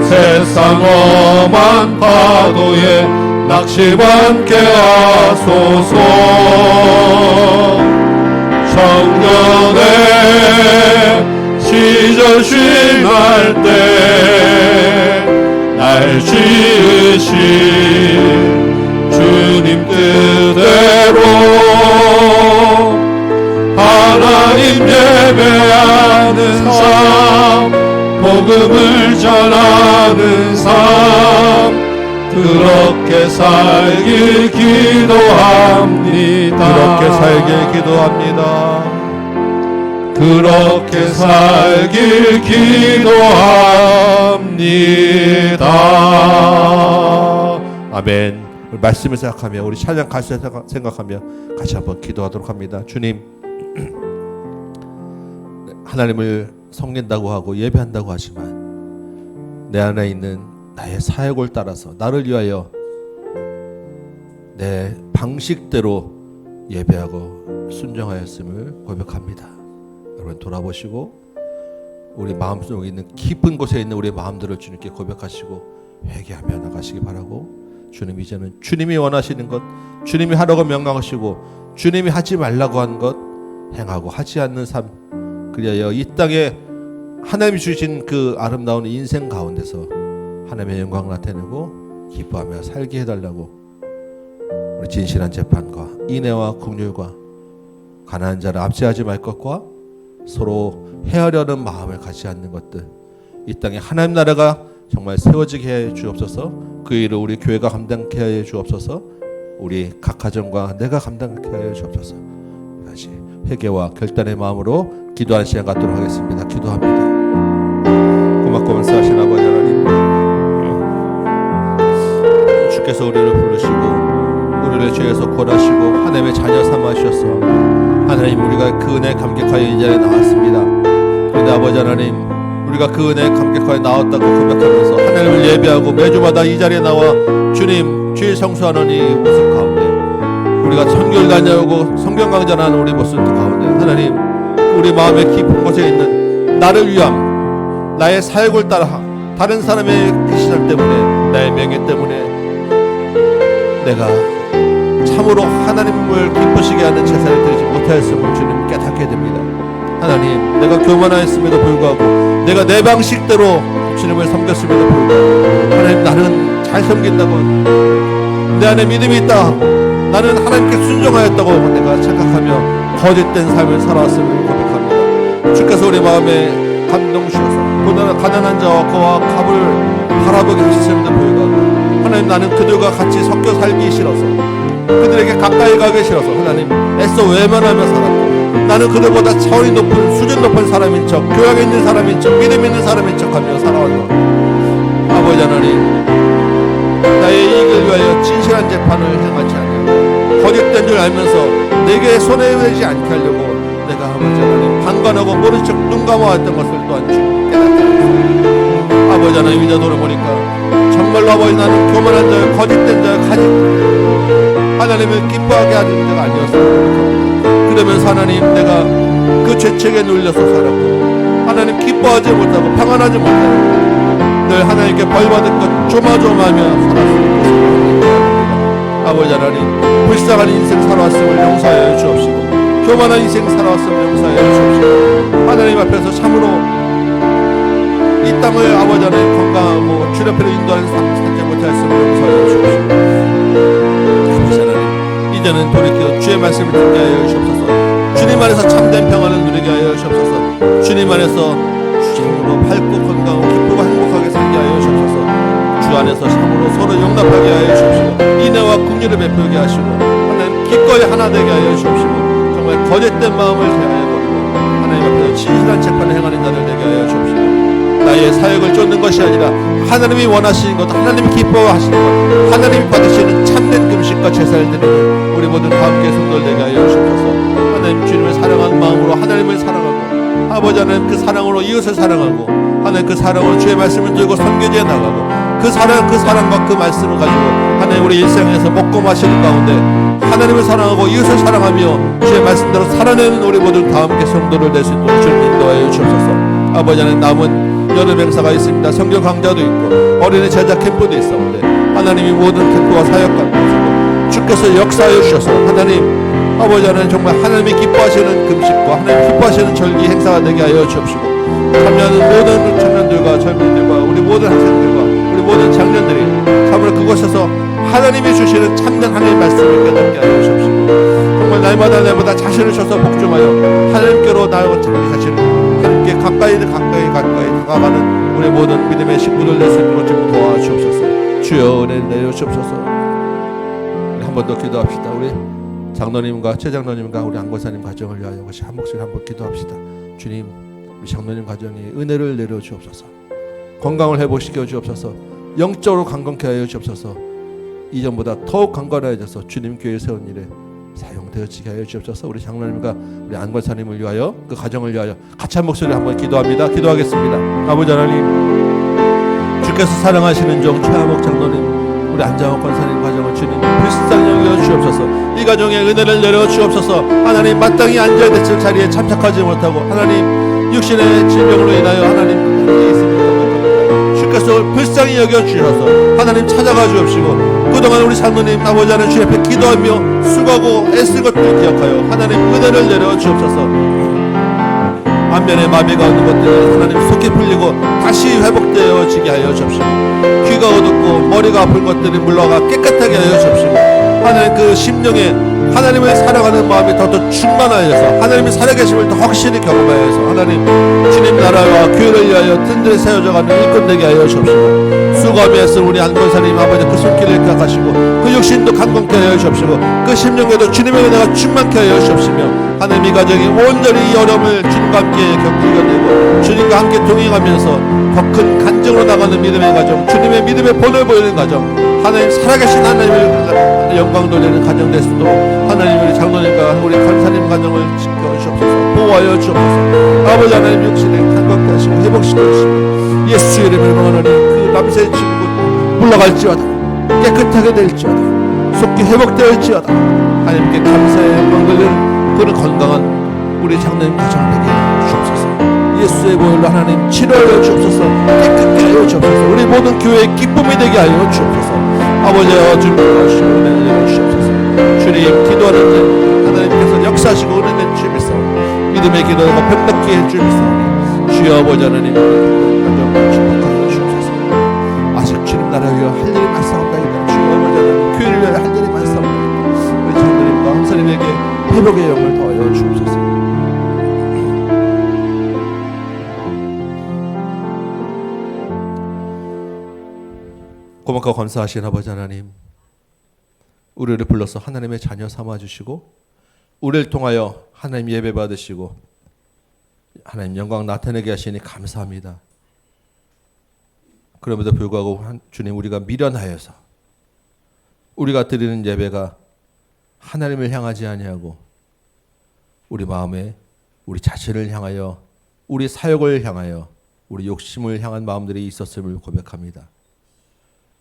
세상 험한 파도에 낙심 않게 하소서 청년의 시절 쉼할 때 날 지으신 주님 뜻대로 하나님 예배하는 삶 복음을 전하는 삶 그렇게 살길 기도합니다. 그렇게 살길 기도합니다. 그렇게 살길 기도합니다. 아멘. 우리 말씀을 생각하며 우리 찬양 가수 생각하며 같이 한번 기도하도록 합니다. 주님, 하나님을 섬긴다고 하고 예배한다고 하지만 내 안에 있는 나의 사역을 따라서 나를 위하여 내 방식대로 예배하고 순종하였음을 고백합니다. 여러분 돌아보시고 우리 마음속에 있는 깊은 곳에 있는 우리 마음들을 주님께 고백하시고 회개하며 나가시기 바라고, 주님 이제는 주님이 원하시는 것, 주님이 하라고 명령하시고 주님이 하지 말라고 한 것 행하고 하지 않는 삶, 그리하여 이 땅에 하나님이 주신 그 아름다운 인생 가운데서 하나님의 영광을 나타내고 기뻐하며 살게 해달라고, 우리 진실한 재판과 인애와 긍휼과 가난한 자를 압제하지 말 것과 서로 헤아려는 마음을 갖지 않는 것들, 이 땅에 하나님 나라가 정말 세워지게 해 주옵소서. 그 일을 우리 교회가 감당케 하여 주옵소서. 우리 각 가정과 내가 감당케 하여 주옵소서. 다시 회개와 결단의 마음으로 기도하는 시간 갖도록 하겠습니다. 기도합니다. 고맙고 감사하신 아버지 하나님, 주께서 우리를 부르시고 우리를 죄에서 구원하시고 하나님의 자녀 삼으셔서 하나님 우리가 그 은혜에 감격하여 이 자리에 나왔습니다. 그런데 아버지 하나님, 우리가 그 은혜에 감격하여 나왔다고 고백하면서 하나님을 예배하고 매주마다 이 자리에 나와 주님 주일 성수하는 이 모습 가운데, 우리가 선교를 다녀오고 성경 강좌하는 우리 모습 가운데 하나님, 우리 마음의 깊은 곳에 있는 나를 위함, 나의 사역을 따라 다른 사람의 그 시절 때문에, 나의 명예 때문에 내가 참으로 하나님을 기쁘시게 하는 제사를 드리지 못하였음을 주님 깨닫게 됩니다. 하나님, 내가 교만하였음에도 불구하고 내가 내 방식대로 주님을 섬겼음에도 불구하고 하나님, 나는 잘 섬긴다고, 내 안에 믿음이 있다, 나는 하나님께 순종하였다고 내가 착각하며 거짓된 삶을 살아왔음을 고백합니다. 주께서 우리 마음에 감동 주셔서 가난한 자와 그와 갑을 바라보게 하셨음에도 불구하고 하나님, 나는 그들과 같이 섞여 살기 싫어서, 그들에게 가까이 가기 싫어서 하나님 애써 외면하며 살았고, 나는 그들보다 차원이 높은 수준 높은 사람인 척, 교양이 있는 사람인 척, 믿음 있는 사람인 척하며 살아왔노. 아버지 하나님, 나의 이익을 위하여 진실한 재판을 행하지 않으려 거짓된 줄 알면서 내게 손해되지 않게 하려고 내가 아버지 하나님 방관하고 모른 척 눈 감아왔던 것을 또한 깨닫게 하옵소서. 아버지 하나님, 이제 돌아보니까 정말로 아버지, 나는 교만한 자여 거짓된 자여 가진 하나님을 기뻐하게 하는 자가 아니었습니다. 그러면서 하나님, 내가 그 죄책에 눌려서 살았고 하나님 기뻐하지 못하고 평안하지 못하고 늘 하나님께 벌받은 것 조마조마하며 살았습니다. 아버지 하나님, 불쌍한 인생 살아왔음을 용서하여 주옵시고 교만한 인생 살아왔음을 용서하여 주옵시고 하나님 앞에서 참으로 이 땅을 아버지 하나님 건강하고 주님 앞으로 인도하는 삶 살지 못하였음을 용서하여 주옵시고 아버지 하나님, 이제는 돌이켜 주의 말씀을 듣게 하여 주옵소서. 주님 안에서 참된 평안을 누리게 하여 주옵소서. 주님 안에서 참으로 밝고 건강하고 기쁘고 행복하게 살게 하여 주옵소서. 주 안에서 참으로 서로 용납하게 하여 주옵시고 인애와 긍휼을 베풀게 하시고 하나님 기꺼이 하나 되게 하여 주옵시고 정말 거짓된 마음을 제하여 버리고 하나님 앞에 주옵시고 진실한 재판을 행하는 자들 되게 하여 주옵시고 나의 사역을 쫓는 것이 아니라 하나님이 원하시는 것, 하나님이 기뻐하시는 것, 하나님이 받으시는 참된 금식과 제사를 드리는 우리 모든 다 함께 성도들 되게 하여 주옵소서. 하나님 주님을 사랑하는 마음으로 하나님을 사랑하고 아버지 하나님 그 사랑으로 이웃을 사랑하고 하나님 그 사랑으로 주의 말씀을 들고 선교지에 나가고 그 사랑과 그 말씀을 가지고 하나님 우리 일생에서 먹고 마시는 가운데 하나님을 사랑하고 이웃을 사랑하며 주의 말씀대로 살아내는 우리 모든 다 함께 성도를 될 수 있도록 주님 인도하여 주옵소서. 아버지 하나님 남은 여름 행사가 있습니다. 성경 강좌도 있고 어린이 제자 캠프도 있었는데 하나님이 모든 캠프와 사역과 주께서 역사하여 주셔서 하나님 아버지 하나님 정말 하나님이 기뻐하시는 금식과 하나님 기뻐하시는 절기 행사가 되게 하여 주옵시고 참여하는 모든 청년들과 젊은이들과 우리 모든 학생들과 우리 모든 장년들이 참으로 그곳에서 하나님이 주시는 참된 하나님의 말씀을 깨닫게 하여 주옵시고 정말 날마다 자신을 주셔서 복종하여 하나님께로 나아가 자기 자신을 하나님께 가까이 다가가는 우리 모든 믿음의 식구들 될 수 있도록 좀 도와주옵소서. 주여 은혜를 내려주옵소서. 우리 한 번 더 기도합시다. 우리 장로님과 최장로님과 우리 안고사님 가정을 위하여 같이 한 목소리 한번 기도합시다. 주님 우리 장로님 가정에 은혜를 내려주옵소서. 건강을 회복시켜 주옵소서. 영적으로 강건케 하여 주옵소서. 이전보다 더욱 강건해져서 주님 교회 세운 일에 사용되어지게 하여 주옵소서. 우리 장로님과 우리 안권사님을 위하여 그 가정을 위하여 같이 한 목소리 한번 기도합니다. 기도하겠습니다. 아버지 하나님 주께서 사랑하시는 종 최하목 장로님 우리 안장옥 권사님 가정을 주님 불쌍히 여겨 주옵소서. 이 가정에 은혜를 내려 주옵소서. 하나님 마땅히 앉아야 될 자리에 참석하지 못하고 하나님 육신의 질병으로 인하여 하나님 있습니다. 주께서 불쌍히 여겨 주셔서 하나님 찾아가 주옵시고 그동안 우리 장로님 아버지 하나님 주 앞에 기도하며 수고하고 애쓴 것들을 기억하여 하나님 은혜를 내려 주옵소서. 안면에 마비가 있는 것들이 하나님 속히 풀리고 다시 회복되어지게 하여 주옵시고 귀가 어둡고 머리가 아픈 것들이 물러가 깨끗하게 하여 주옵시고 하나님 그 심령에 하나님을 사랑하는 마음이 더더 충만하여서 하나님의 살아계심을 더 확실히 경험하여서 하나님 주님 나라와 교회를 위하여 든든히 세워져가는 일꾼 되게 하여 주옵시고 수고하며 애쓴 우리 안권사님 아버지 그 손길을 기억하시고 그 육신도 강건케 하여 주옵시고 그 심령에도 주님의 은혜가 충만케 하여 주옵시며 하나님 이 가정이 온전히 이 어려움을 주님과 함께 겪어내고 주님과 함께 동행하면서 더 큰 간증으로 나가는 믿음의 가정 주님의 믿음의 본을 보이는 가정 하나님 살아계신 하나님을 영광 돌리는 가정 될 수 있도록 하나님 우리 장로님과 우리 권사님 가정을 지켜주옵소서. 보호하여 주옵소서. 아버지 하나님 육신에 강건케 하시고 회복시켜 주시고 예수 이름으로 하나님 그 남새의 친구 물러갈지어다 깨끗하게 될지어다 속히 회복될지어다 하나님께 감사의 영광 돌리는 그런 건강한 우리 장로님 가정에게 주옵소서. 예수의 보혈로 하나님 치료하여 주옵소서. 깨끗게 하여 주옵소서. 우리 모든 교회의 기쁨이 되게 하여 주옵소서. 아버지여 주님 도와주시고 은혜를 내려주시옵소서. 주님 기도하는 자 하나님께서 역사하시고 은혜는 주님이사 믿음의 기도가 벽답게 해 주님이사 주여 아버지 하나님 가정을 축복하여 주옵소서. 아직 주님 나라 위하여 할 일이 많사옵나이다. 주여 아버지 하나님 교회를 위하여 할 일이 많사옵나이다. 우리 장로님과 형사님에게 회복의 영을 더하여 주옵소서. 고맙고 감사하신 아버지 하나님 우리를 불러서 하나님의 자녀 삼아주시고 우리를 통하여 하나님 예배 받으시고 하나님 영광 나타내게 하시니 감사합니다. 그럼에도 불구하고 주님 우리가 미련하여서 우리가 드리는 예배가 하나님을 향하지 아니하고 우리 마음에 우리 자신을 향하여 우리 사역을 향하여 우리 욕심을 향한 마음들이 있었음을 고백합니다.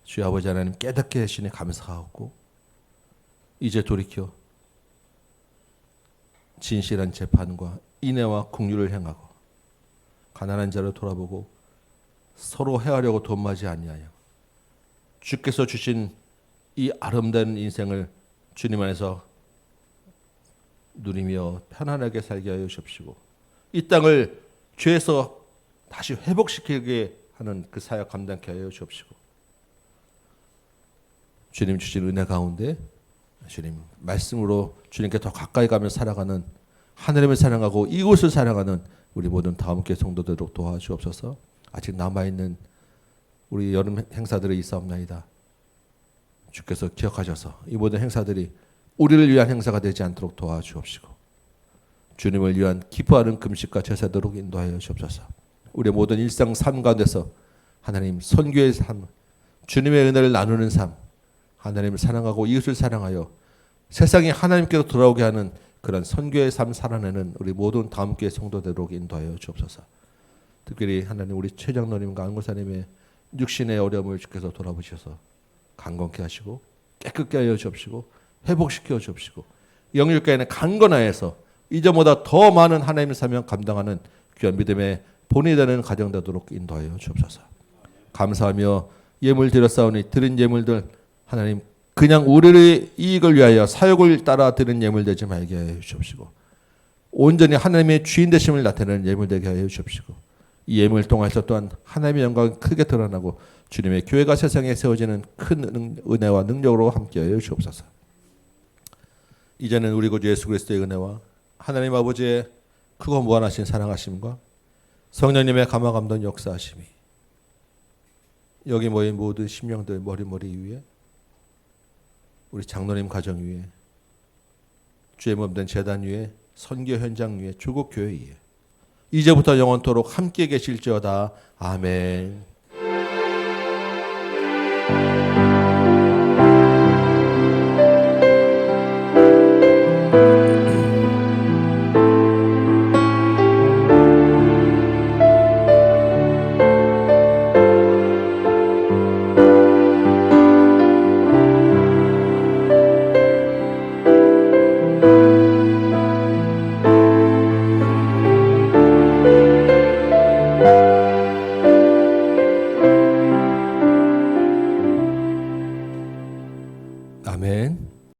주여 아버지 하나님 깨닫게 하시니 감사하고 이제 돌이켜 진실한 재판과 인애와 긍휼을 행하고 가난한 자를 돌아보고 서로 해하려고 돈마지 아니하여 주께서 주신 이 아름다운 인생을 주님 안에서 누리며 편안하게 살게 하여 주옵시고 이 땅을 죄에서 다시 회복시키게 하는 그 사역 감당케 하여 주옵시고 주님 주신 은혜 가운데 주님 말씀으로 주님께 더 가까이 가며 살아가는 하나님을 사랑하고 이곳을 사랑하는 우리 모든 다음교회 성도들로 도와주옵소서. 아직 남아있는 우리 여름 행사들이 있사옵나이다. 주께서 기억하셔서 이 모든 행사들이 우리를 위한 행사가 되지 않도록 도와주옵시고 주님을 위한 기뻐하는 금식과 제사도록 인도하여 주옵소서. 우리 모든 일상 삶 가운데서 하나님 선교의 삶, 주님의 은혜를 나누는 삶, 하나님을 사랑하고 이웃을 사랑하여 세상이 하나님께로 돌아오게 하는 그런 선교의 삶 살아내는 우리 모든 다음교회 성도되도록 인도하여 주옵소서. 특별히 하나님 우리 최장로님과 안고사님의 육신의 어려움을 주께서 돌아보셔서 강건케 하시고 깨끗게 하여 주옵시고 회복시켜 주옵시고 영육가에는 강건하여서 이전보다 더 많은 하나님의 사명 감당하는 귀한 믿음의 본이 되는 가정 되도록 인도하여 주옵소서. 감사하며 예물 드렸사오니 드린 예물들 하나님 그냥 우리의 이익을 위하여 사욕을 따라 드린 예물 되지 말게 하여 주옵시고 온전히 하나님의 주인 되심을 나타내는 예물 되게 하여 주옵시고 이 예물을 통해서 또한 하나님의 영광이 크게 드러나고 주님의 교회가 세상에 세워지는 큰 은혜와 능력으로 함께하여 주옵소서. 이제는 우리 구주 예수 그리스도의 은혜와 하나님 아버지의 크고 무한하신 사랑하심과 성령님의 감화 감동 역사하심이 여기 모인 모든 심령들 머리머리 위에 우리 장로님 가정 위에 주의 몸된 제단 위에 선교 현장 위에 조국 교회 위에 이제부터 영원토록 함께 계실지어다. 아멘.